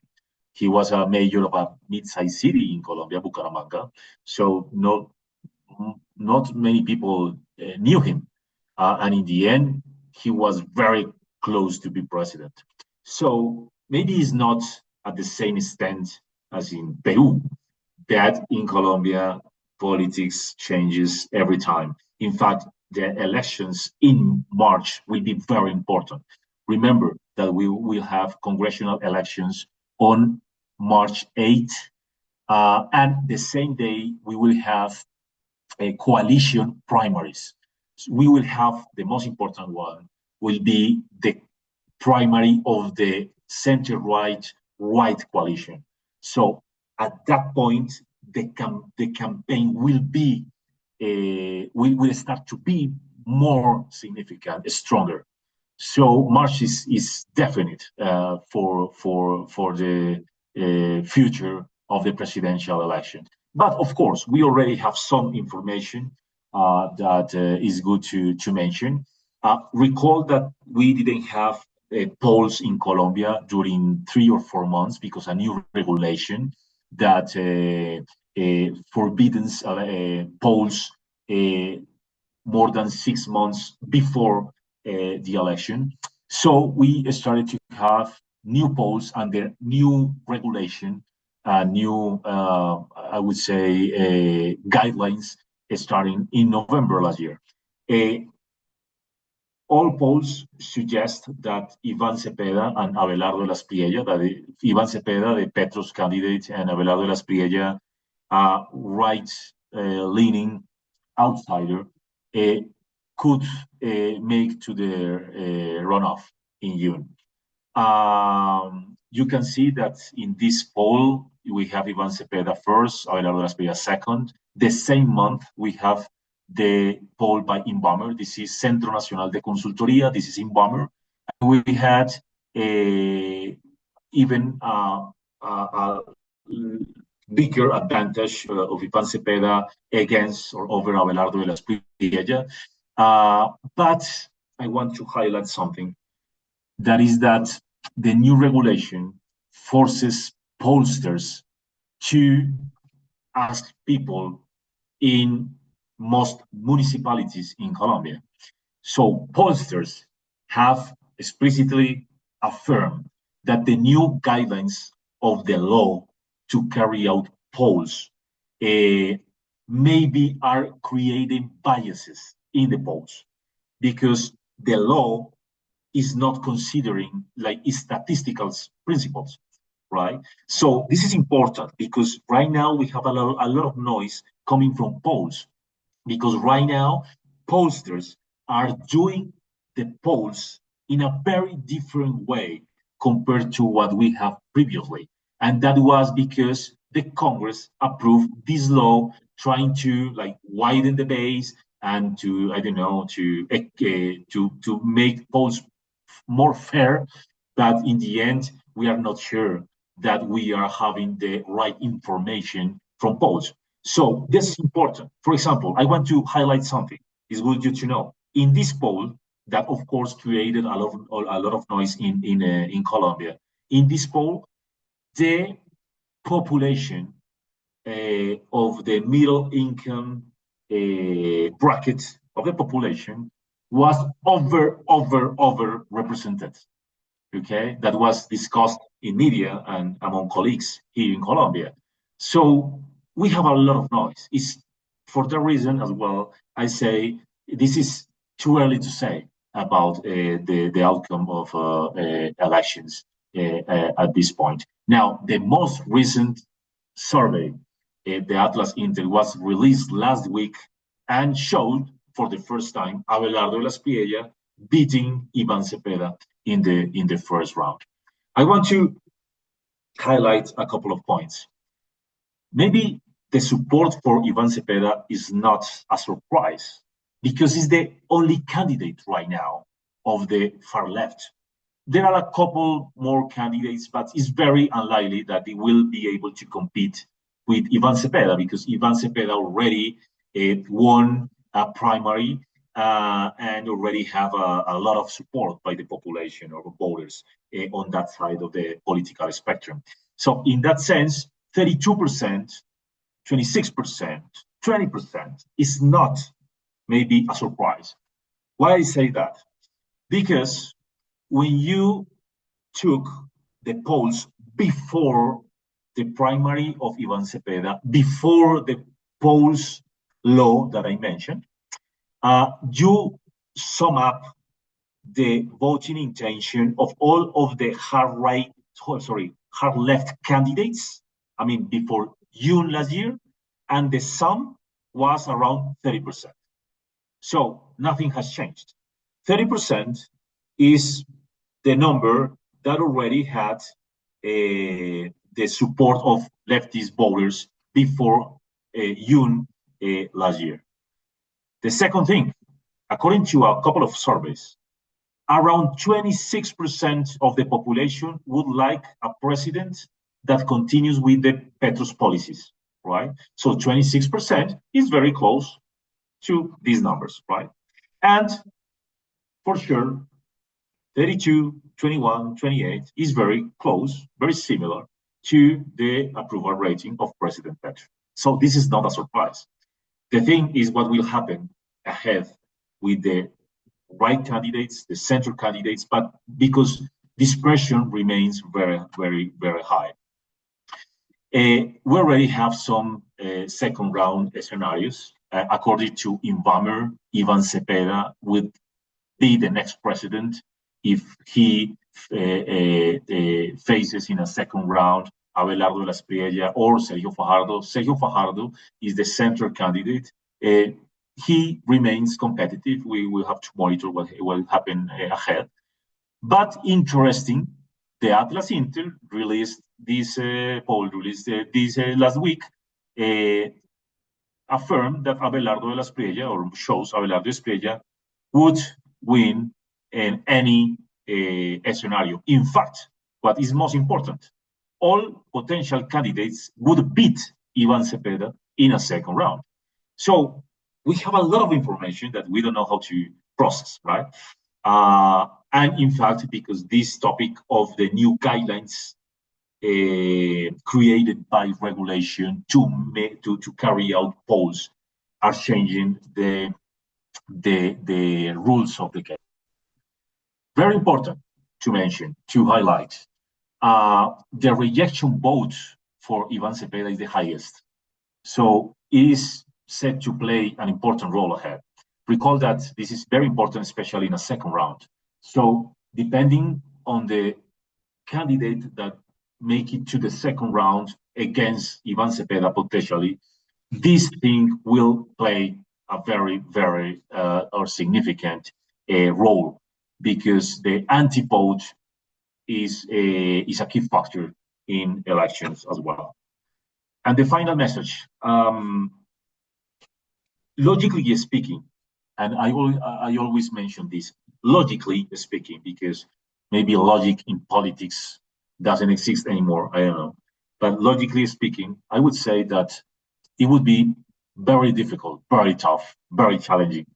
He was a mayor of a mid-sized city in Colombia, Bucaramanga. So not many people knew him. And in the end, he was very close to be president. So maybe it's not at the same extent as in Peru, that in Colombia, politics changes every time. In fact, the elections in March will be very important. Remember that we will have congressional elections on March 8th, and the same day we will have a coalition primaries. So we will have the most important one will be the primary of the center-right coalition. So at that point, the campaign will start to be more significant, stronger. So March is definite for the future of the presidential election. But of course, we already have some information that is good to mention. Recall that we didn't have polls in Colombia during 3 or 4 months because a new regulation that forbids polls more than 6 months before the election. So we started to have new polls under new regulation, new, I would say, guidelines starting in November last year. All polls suggest that Iván Cepeda and Abelardo de las Priella, that Iván Cepeda, the Petro's candidate, and Abelardo de las Priella, right-leaning outsider, could make to the runoff in June. You can see that in this poll, we have Iván Cepeda first, Abelardo de las Priella second. The same month, we have the poll by Inbomber. This is Centro Nacional de Consultoría. This is Inbomber. And we had even a bigger advantage of Iván Cepeda against or over Abelardo de las Priella. But I want to highlight something. That is that the new regulation forces pollsters to ask people in most municipalities in Colombia. So pollsters have explicitly affirmed that the new guidelines of the law to carry out polls maybe are creating biases in the polls because the law is not considering like statistical principles, right? So this is important because right now we have a lot of noise coming from polls because right now pollsters are doing the polls in a very different way compared to what we have previously. And that was because the Congress approved this law trying to like widen the base and to, I don't know, to make polls more fair, but in the end, we are not sure that we are having the right information from polls. So this is important. For example, I want to highlight something. It's good you to know. In this poll, that of course created a lot of noise in Colombia. In this poll, the population of the middle income bracket of the population was over represented. Okay, that was discussed in media and among colleagues here in Colombia. So we have a lot of noise. It's for that reason as well. I say this is too early to say about the outcome of elections at this point. Now, the most recent survey, the Atlas Intel, was released last week and showed for the first time Abelardo de las Priella beating Iván Cepeda in the first round. I want to highlight a couple of points. Maybe the support for Iván Cepeda is not a surprise because he's the only candidate right now of the far left. There are a couple more candidates, but it's very unlikely that they will be able to compete with Ivan Cepeda, because Ivan Cepeda already won a primary and already have a lot of support by the population or voters on that side of the political spectrum. So in that sense, 32%, 26%, 20% is not maybe a surprise. Why I say that? Because when you took the polls before the primary of Ivan Cepeda, before the polls law that I mentioned, you sum up the voting intention of all of the hard left candidates, I mean, before June last year, and the sum was around 30%. So nothing has changed. 30% is the number that already had the support of leftist voters before June last year. The second thing, according to a couple of surveys, around 26% of the population would like a president that continues with the Petro's policies, right? So 26% is very close to these numbers, right? And for sure, 32, 21, 28 is very close, very similar to the approval rating of President Petro. So this is not a surprise. The thing is what will happen ahead with the right candidates, the center candidates, but because this pressure remains very, very, very high. We already have some second round scenarios. According to Invamer, Ivan Cepeda would be the next president if he faces in a second round Abelardo de la Espriella or Sergio Fajardo. Sergio Fajardo is the center candidate. He remains competitive. We will have to monitor what will happen ahead. But interesting, the Atlas Intel released this poll this last week, affirmed that Abelardo de la Espriella, or shows Abelardo de Espriella, would win in any scenario. In fact, what is most important, all potential candidates would beat Ivan Cepeda in a second round. So we have a lot of information that we don't know how to process, right? And in fact, because this topic of the new guidelines created by regulation to carry out polls are changing the rules of the game. Very important to mention, to highlight, the rejection vote for Ivan Cepeda is the highest. So it is set to play an important role ahead. Recall that this is very important, especially in a second round. So depending on the candidate that make it to the second round against Ivan Cepeda potentially, this thing will play a very, very or significant role, because the anti-vote is a key factor in elections as well. And the final message, logically speaking, and I always mention this, logically speaking, because maybe logic in politics doesn't exist anymore, I don't know. But logically speaking, I would say that it would be very difficult, very tough, very challenging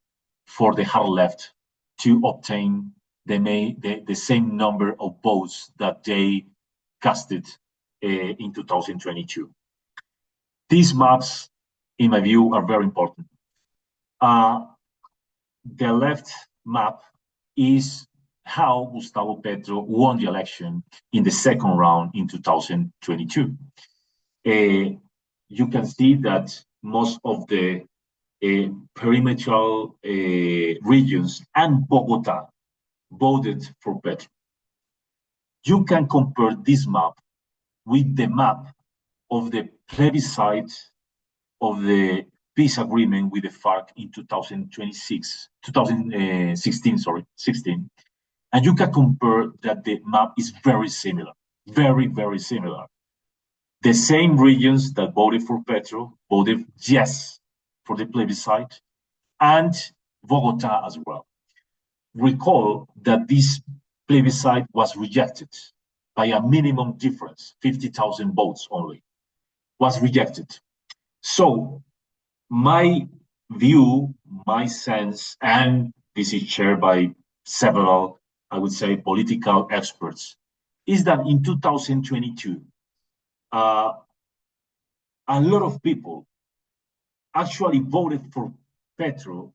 for the hard left to obtain the same number of votes that they casted in 2022. These maps, in my view, are very important. The left map is how Gustavo Petro won the election in the second round in 2022. You can see that most of the perimeter regions and Bogota voted for Petro. You can compare this map with the map of the plebiscite of the peace agreement with the FARC in 2016, and you can compare that the map is very similar, very, very similar. The same regions that voted for Petro voted yes for the plebiscite, and Bogota as well. recall that this plebiscite was rejected by a minimum difference, 50,000 votes only, was rejected. So my view, my sense, and this is shared by several, I would say, political experts, is that in 2022, a lot of people actually voted for Petro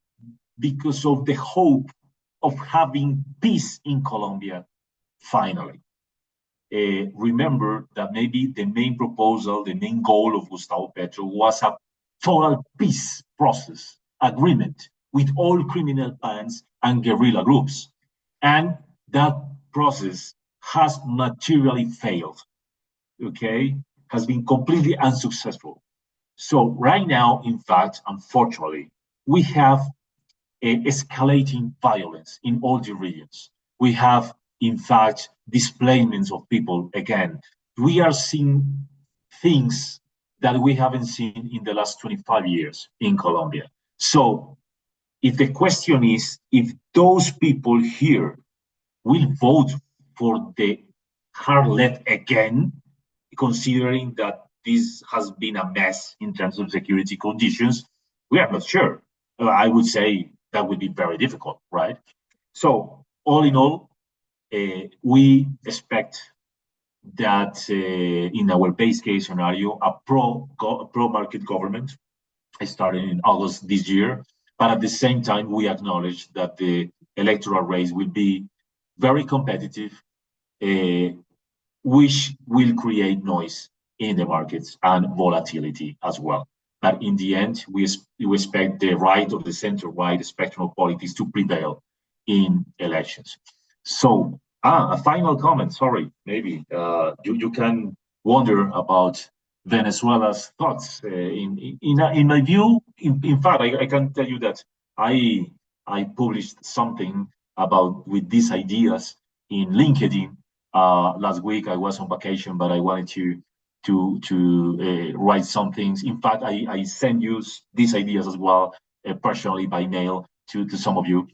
because of the hope of having peace in Colombia finally. Remember that maybe the main proposal, the main goal of Gustavo Petro was a total peace process agreement with all criminal bands and guerrilla groups. And that process has materially failed, okay? Has been completely unsuccessful. So right now, in fact, unfortunately, we have escalating violence in all the regions. We have, in fact, displacements of people again. We are seeing things that we haven't seen in the last 25 years in Colombia. So if the question is if those people here will vote for the hard left again, considering that this has been a mess in terms of security conditions, we are not sure. I would say that would be very difficult, right? So all in all, we expect that in our base case scenario, a pro-market government starting in August this year. But at the same time, we acknowledge that the electoral race will be very competitive, which will create noise in the markets and volatility as well. But in the end, we expect the right or the center-right spectrum of politics to prevail in elections. So, a final comment, sorry, maybe. You can wonder about Venezuela's thoughts. In my view, in fact, I can tell you that I published something about with these ideas in LinkedIn. Last week I was on vacation, but I wanted to write some things. In fact, I send you these ideas as well, personally by mail to some of you.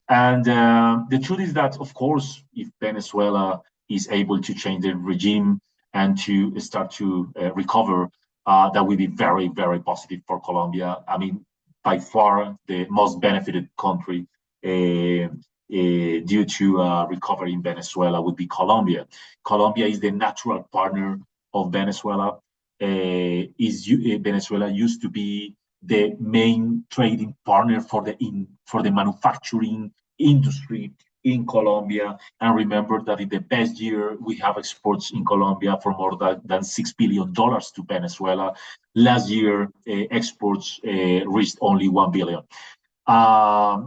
And the truth is that, of course, if Venezuela is able to change the regime and to start to recover, that will be very, very positive for Colombia. I mean, by far the most benefited country due to recovery in Venezuela would be Colombia. Colombia is the natural partner of Venezuela. Venezuela used to be the main trading partner for the manufacturing industry in Colombia. And remember that in the past year, we have exports in Colombia for more than $6 billion to Venezuela. Last year, exports reached only 1 billion.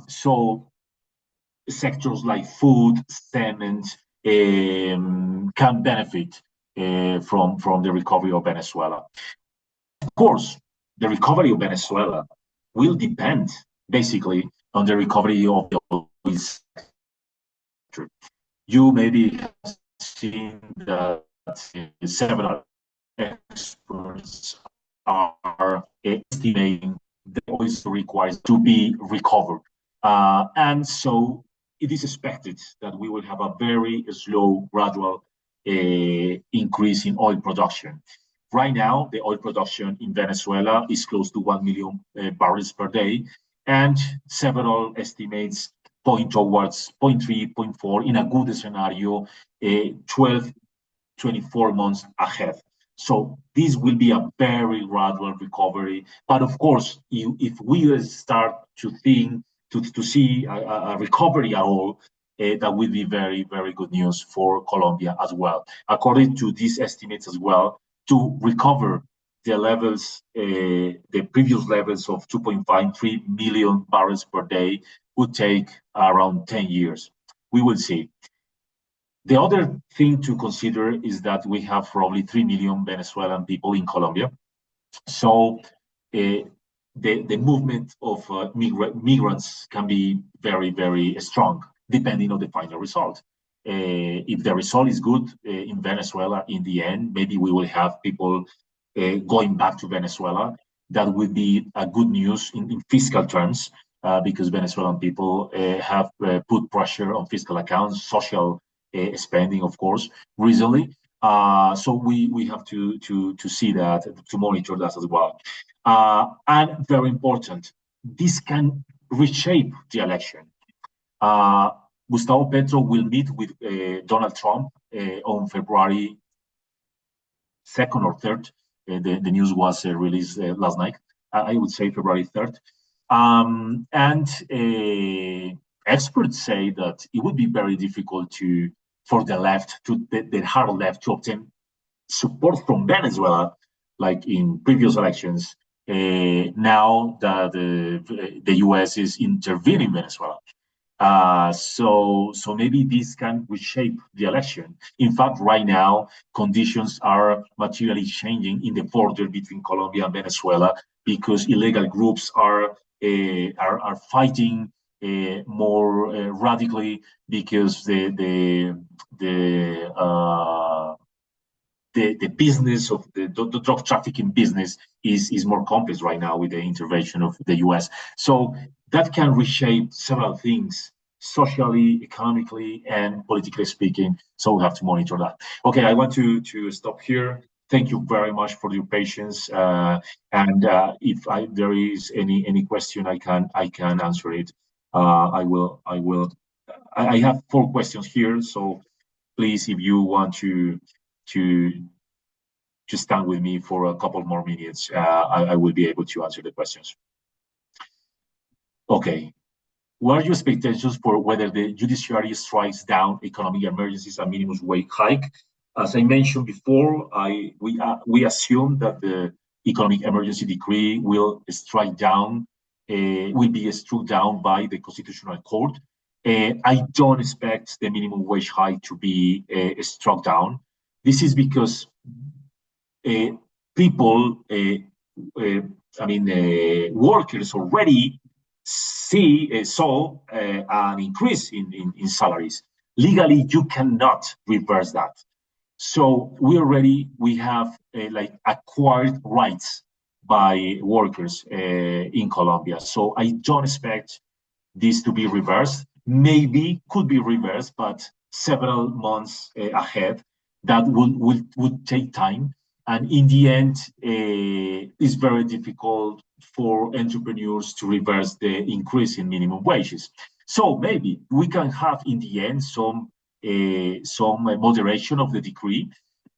So sectors like food, cement can benefit from the recovery of Venezuela. Of course, the recovery of Venezuela will depend basically on the recovery of the oil sector. You maybe have seen that several experts are estimating the oil requires to be recovered. And so it is expected that we will have a very slow, gradual increase in oil production. Right now, the oil production in Venezuela is close to 1 million barrels per day, and several estimates point towards 0.3, 0.4 in a good scenario, 12, 24 months ahead. So this will be a very gradual recovery. But of course, if we start to think, to see a recovery at all, that will be very, very good news for Colombia as well. According to these estimates as well, to recover the levels, the previous levels of 2.53 million barrels per day would take around 10 years. We will see. The other thing to consider is that we have probably 3 million Venezuelan people in Colombia. So the movement of migrants can be very, very strong, depending on the final result. If the result is good in Venezuela, in the end, maybe we will have people going back to Venezuela. That would be a good news in fiscal terms. because Venezuelan people have put pressure on fiscal accounts, social spending, of course, recently. So we have to see that, to monitor that as well. And very important, this can reshape the election. Gustavo Petro will meet with Donald Trump on February 2nd or 3rd. The news was released last night. I would say February 3rd. And experts say that it would be very difficult for the left, the hard left, to obtain support from Venezuela, like in previous elections. Now that the U.S. is intervening in Venezuela. So maybe this can reshape the election. In fact, right now, conditions are materially changing in the border between Colombia and Venezuela because illegal groups are fighting more radically because the business of the drug trafficking business is more complex right now with the intervention of the U.S. So that can reshape several things socially, economically, and politically speaking. So we have to monitor that. Okay, I want to stop here. Thank you very much for your patience. And if there is any question, I can answer it. I will. I have 4 questions here, so please, if you want to stand with me for a couple more minutes, I will be able to answer the questions. Okay. What are your expectations for whether the judiciary strikes down economic emergencies and minimum wage hike? As I mentioned before, we assume that the economic emergency decree will be struck down by the Constitutional Court. I don't expect the minimum wage hike to be struck down. This is because workers already saw an increase in salaries. Legally, you cannot reverse that. So we have acquired rights by workers in Colombia. So I don't expect this to be reversed. Maybe could be reversed, but several months ahead. That would take time. And in the end, it's very difficult for entrepreneurs to reverse the increase in minimum wages. So maybe we can have in the end some moderation of the decree,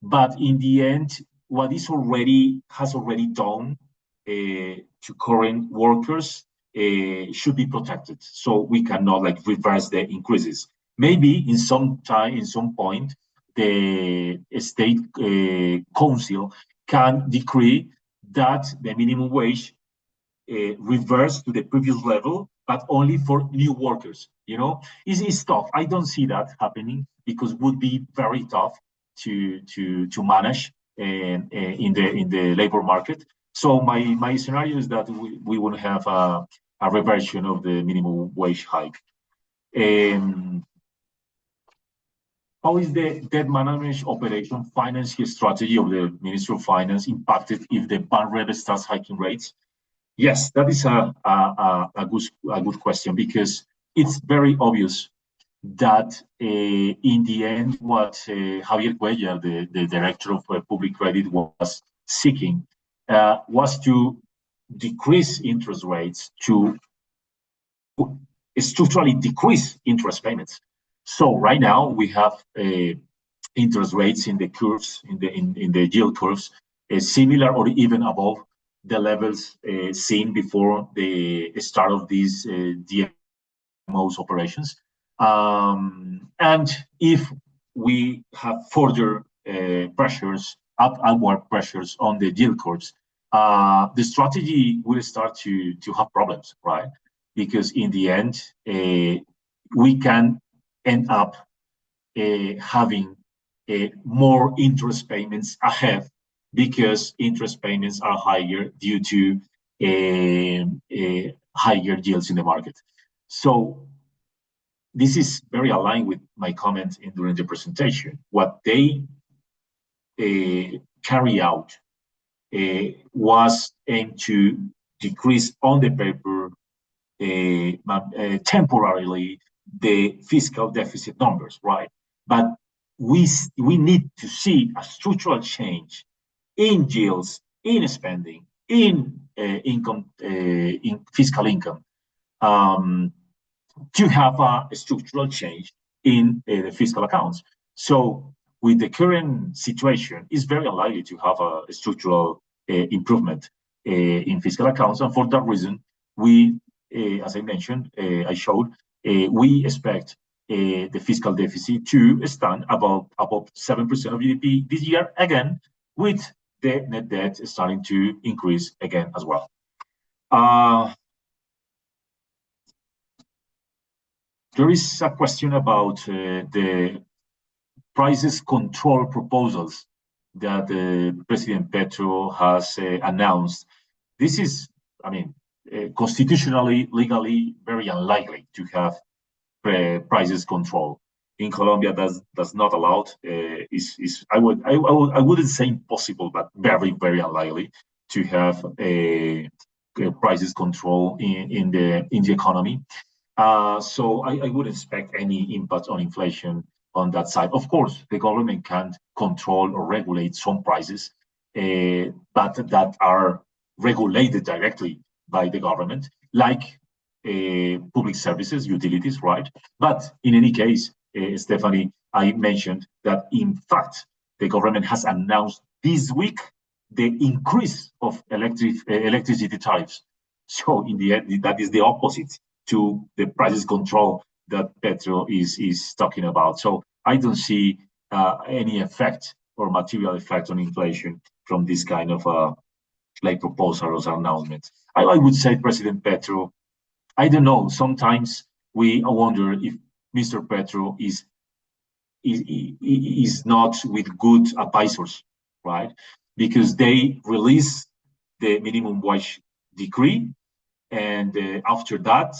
but in the end, what has already done to current workers should be protected. So we cannot reverse the increases. Maybe in some point, the state council can decree that the minimum wage reverse to the previous level, but only for new workers. It's tough. I don't see that happening because it would be very tough to manage in the labor market. So my scenario is that we will have a reversion of the minimum wage hike. How is the debt management operation financing strategy of the Ministry of Finance impacted if the bank rate starts hiking rates? Yes, that is a good question because it's very obvious that in the end, what Javier Cuellar, the director of public credit, was seeking was to decrease interest rates to structurally decrease interest payments. So right now we have interest rates in the curves, in the yield curves, similar or even above the levels seen before the start of these DMOs operations. And if we have further upward pressures on the yield curves, the strategy will start to have problems, right? Because in the end, we can end up having more interest payments ahead because interest payments are higher due to higher yields in the market. So this is very aligned with my comment during the presentation. What they carry out was aimed to decrease on the paper temporarily the fiscal deficit numbers, right? But we need to see a structural change in yields, in spending, in income, in fiscal income, um, to have a structural change in the fiscal accounts. So with the current situation, it's very unlikely to have a structural improvement in fiscal accounts. And for that reason, we, as I mentioned, I showed, we expect the fiscal deficit to stand above 7% of GDP this year, again, with the net debt starting to increase again as well. There is a question about the prices control proposals that President Petro has announced. This is, I mean, constitutionally, legally, very unlikely to have prices control. In Colombia, that's not allowed. I wouldn't say impossible, but very, very unlikely to have a prices control in the economy. So I would expect any impact on inflation on that side. Of course, the government can't control or regulate some prices, but that are regulated directly by the government, like public services, utilities, right? But in any case, Stephanie, I mentioned that in fact, the government has announced this week the increase of electricity tariffs. So in the end, that is the opposite to the prices control that Petro is talking about. So I don't see any effect or material effect on inflation from this kind of like proposals or announcements. I would say President Petro, I don't know. Sometimes we wonder if Mr. Petro is not with good advisors, right? Because they release the minimum wage decree, and after that,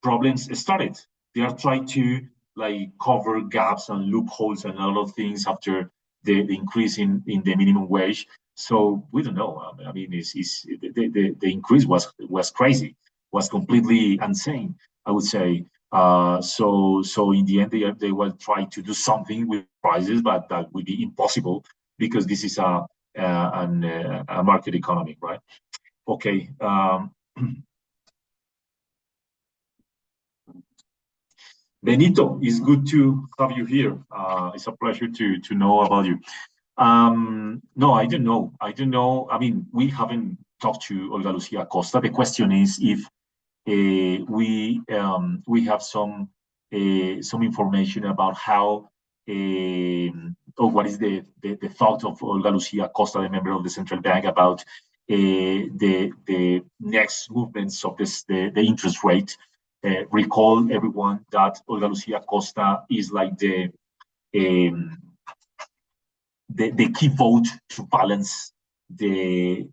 problems started. They are trying to like cover gaps and loopholes and a lot of things after the increase in the minimum wage. So we don't know. I mean, the increase was crazy, was completely insane, I would say. So in the end, they will try to do something with prices, but that would be impossible because this is a market economy, right? Okay. Benito, it's good to have you here. It's a pleasure to know about you. No, I don't know. I don't know. I mean, we haven't talked to Olga Lucia Costa. The question is if we have some information about how or what is the thought of Olga Lucia Costa, the member of the central bank, about the next movements of the interest rate. Recall everyone that Olga Lucia Costa is like the key vote to balance the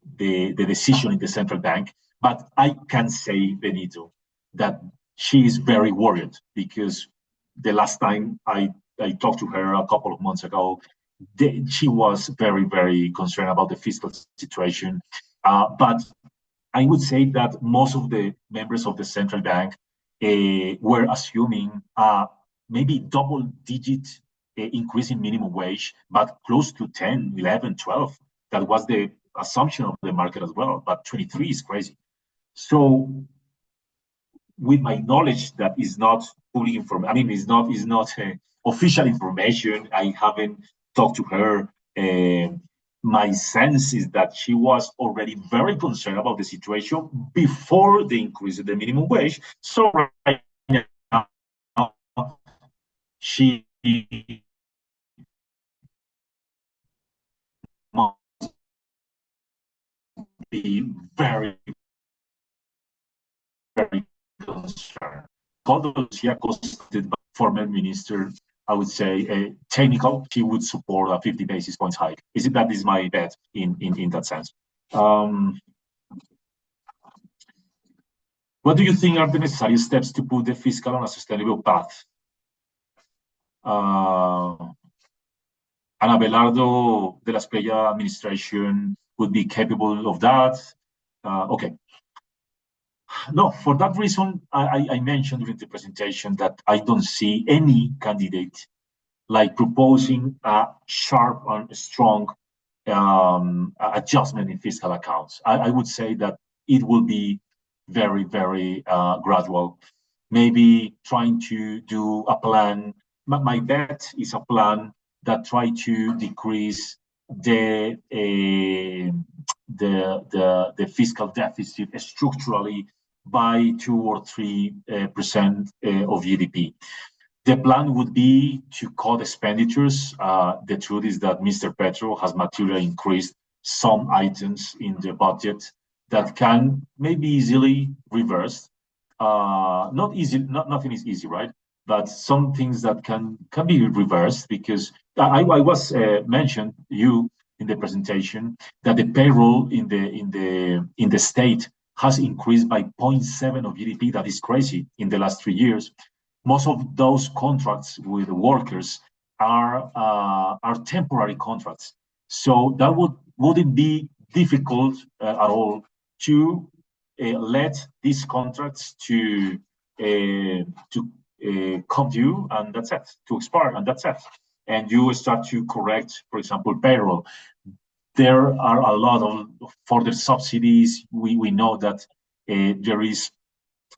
decision in the central bank. But I can say, Benito, that she is very worried because the last time I talked to her a couple of months ago, she was very, very concerned about the fiscal situation. But I would say that most of the members of the central bank were assuming maybe double-digit increase in minimum wage, but close to 10, 11, 12. That was the assumption of the market as well, but 23 is crazy. So with my knowledge that is not fully information, I mean, is not official information, I haven't talked to her. My sense is that she was already very concerned about the situation before the increase of the minimum wage. So right now, she must be very, very concerned. Although she accosted by former minister, I would say technical, she would support a 50 basis points hike. That is my bet in that sense. What do you think are the necessary steps to put the fiscal on a sustainable path? Ana Belardo de la Espriella administration would be capable of that. Okay. No, for that reason, I mentioned during the presentation that I don't see any candidate like proposing a sharp and strong adjustment in fiscal accounts. I would say that it will be very, very gradual. Maybe trying to do a plan. My bet is a plan that try to decrease the fiscal deficit structurally by 2 or 3% of GDP. The plan would be to cut expenditures. The truth is that Mr. Petro has materially increased some items in the budget that can maybe easily reversed. Not easy, nothing is easy, right? But some things that can be reversed because I was mentioned you in the presentation that the payroll in the state has increased by zero point 0.7 of GDP. That is crazy in the last 3 years. Most of those contracts with workers are temporary contracts, so that wouldn't be difficult at all to let these contracts to come due, and that's it, to expire, and that's it. And you start to correct, for example, payroll. There are a lot of further subsidies. We know that there is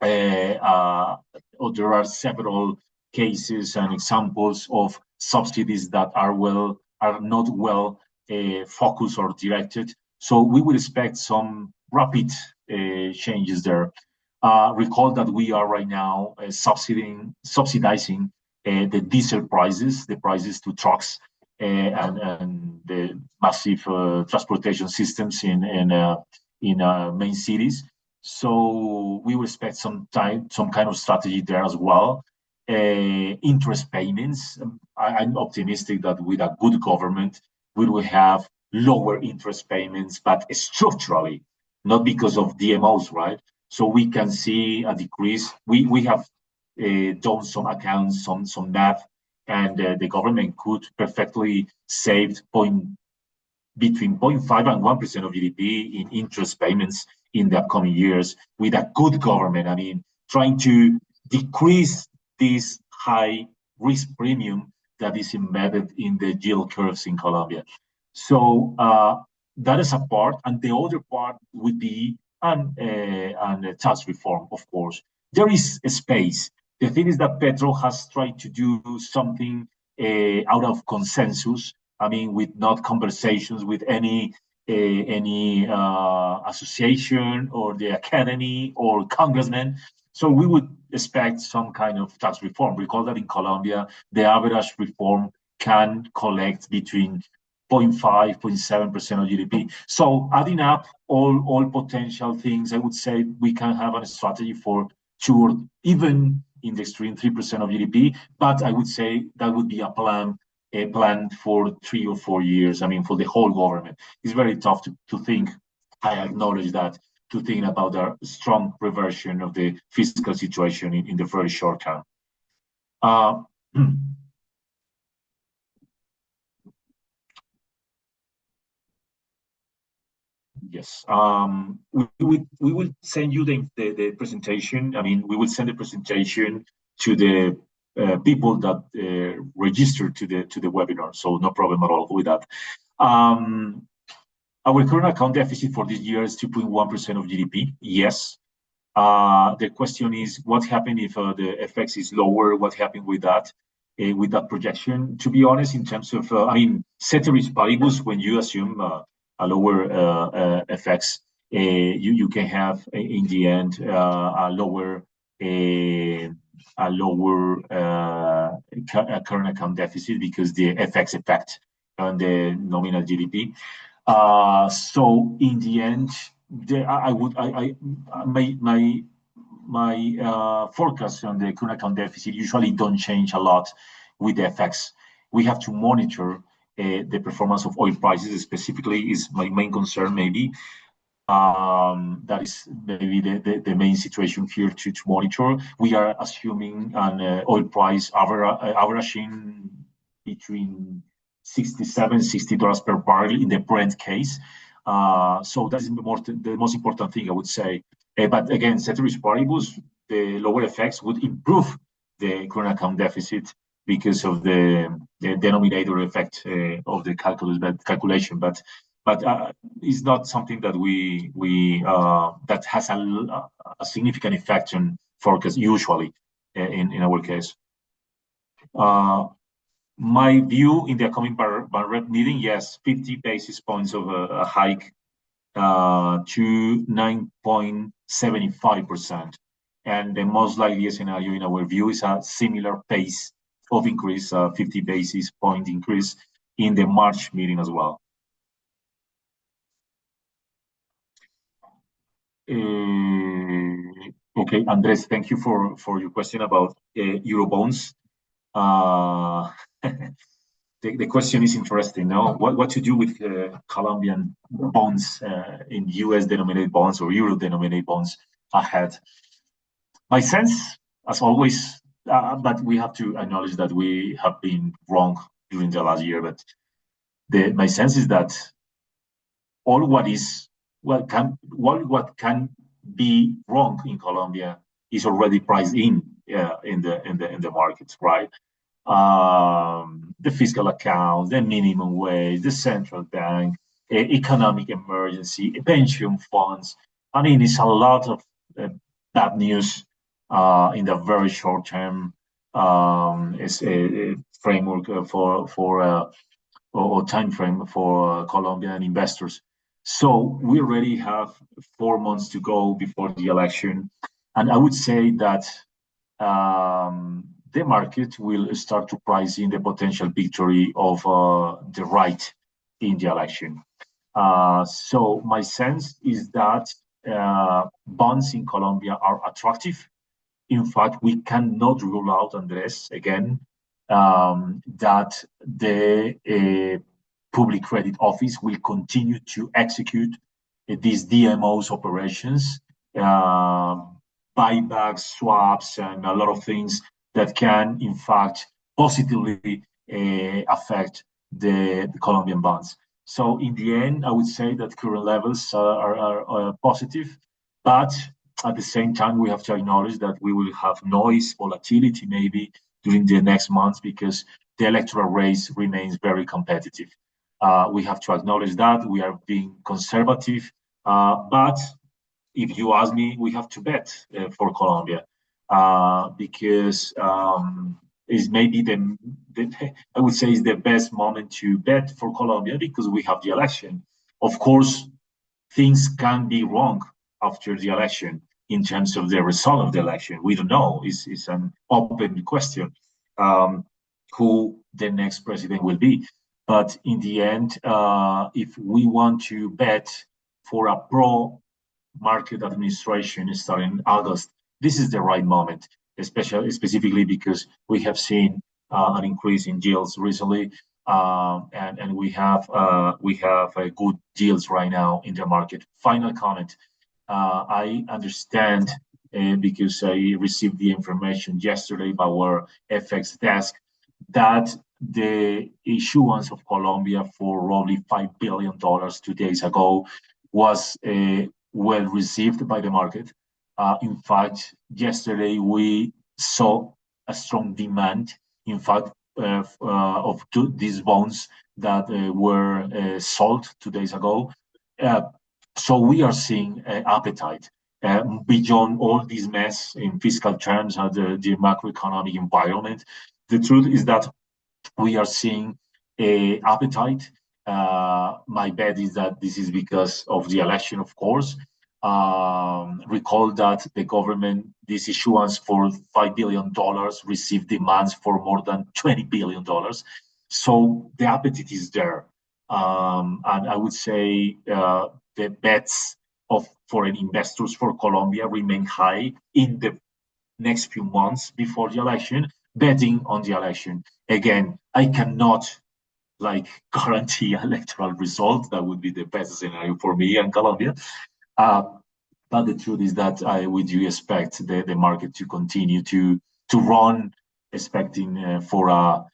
there are several cases and examples of subsidies that are not well focused or directed. So we would expect some rapid changes there. Recall that we are right now subsidizing the diesel prices, the prices to trucks, and the massive transportation systems in main cities. So we will expect some kind of strategy there as well. Interest payments. I'm optimistic that with a good government, we will have lower interest payments, but structurally, not because of DMOs, right? So we can see a decrease. We have done some accounts, some math, and the government could perfectly save between 0.5 and 1% of GDP in interest payments in the upcoming years with a good government. I mean, trying to decrease this high risk premium that is embedded in the yield curves in Colombia. So that is a part, and the other part would be an tax reform, of course. There is a space. The thing is that Petro has tried to do something out of consensus. I mean, with not conversations with any association or the academy or congressman. So we would expect some kind of tax reform. Recall that in Colombia, the average reform can collect between 0.5, 0.7% of GDP. So adding up all potential things, I would say we can have a strategy for 2 or even in the extreme 3% of GDP. But I would say that would be a plan for 3 or 4 years. I mean, for the whole government. It's very tough to think. I acknowledge that, to think about a strong reversion of the fiscal situation in the very short term. Yes. We will send you the presentation. I mean, we will send the presentation to the people that registered to the webinar. So no problem at all with that. Our current account deficit for this year is 2.1% of GDP. Yes. The question is, what happened if the FX is lower? What happened with that projection? To be honest, in terms of, I mean, ceteris paribus, when you assume a lower FX, you can have in the end a lower current account deficit because the FX effect on the nominal GDP. So in the end, my forecast on the current account deficit usually don't change a lot with the FX. We have to monitor the performance of oil prices specifically is my main concern maybe. That is maybe the main situation here to monitor. We are assuming an oil price averaging between $67-$60 per barrel in the Brent case. So that is the most important thing I would say. But again, ceteris paribus, the lower effects would improve the current account deficit because of the denominator effect of the calculation. But it's not something that that has a significant effect on forecast usually in our case. My view in the upcoming Barrett meeting, yes, 50 basis points of a hike to 9.75%. And the most likely scenario in our view is a similar pace of increase, 50 basis point increase in the March meeting as well. Okay, Andres, thank you for your question about Eurobonds. The question is interesting. Now, what to do with Colombian bonds in US denominated bonds or Euro denominated bonds ahead? My sense, as always, but we have to acknowledge that we have been wrong during the last year. But my sense is that all what can be wrong in Colombia is already priced in the markets, right? The fiscal account, the minimum wage, the central bank, economic emergency, pension funds. I mean, it's a lot of bad news in the very short term. It's a framework or time frame for Colombian investors. So we already have 4 months to go before the election, and I would say that the market will start to price in the potential victory of the right in the election. So my sense is that bonds in Colombia are attractive. In fact, we cannot rule out, Andres, again, that the Public Credit Office will continue to execute these DMOs operations, buybacks, swaps, and a lot of things that can, in fact, positively affect the Colombian bonds. So in the end, I would say that current levels are positive, but at the same time, we have to acknowledge that we will have noise, volatility maybe during the next months because the electoral race remains very competitive. We have to acknowledge that we are being conservative, but if you ask me, we have to bet for Colombia because is maybe I would say is the best moment to bet for Colombia because we have the election. Of course, things can be wrong after the election in terms of the result of the election. We don't know. It's an open question who the next president will be. But in the end, if we want to bet for a pro-market administration starting August, this is the right moment, specifically because we have seen an increase in yields recently, and we have good deals right now in the market. Final comment. I understand because I received the information yesterday by our FX desk that the issuance of Colombia for roughly $5 billion 2 days ago was well received by the market. In fact, yesterday we saw a strong demand, in fact, of these bonds that were sold 2 days ago. So we are seeing appetite beyond all this mess in fiscal terms and the macroeconomic environment. The truth is that we are seeing appetite. My bet is that this is because of the election, of course. Recall that the government, this issuance for $5 billion received demands for more than $20 billion. So the appetite is there. And I would say the bets of foreign investors for Colombia remain high in the next few months before the election, betting on the election. Again, I cannot guarantee electoral results. That would be the best scenario for me and Colombia. But the truth is that we do expect the market to continue to run, expecting for a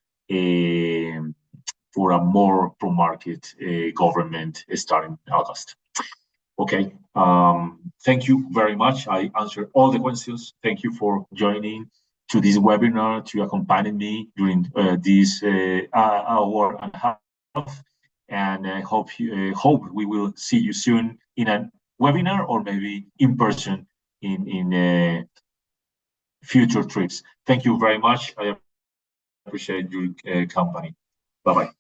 more pro-market government starting August. Okay, Thank you very much. I answered all the questions. Thank you for joining to this webinar, to accompany me during this hour and a half. And I hope we will see you soon in a webinar or maybe in person in future trips. Thank you very much. I appreciate your company. Bye-bye.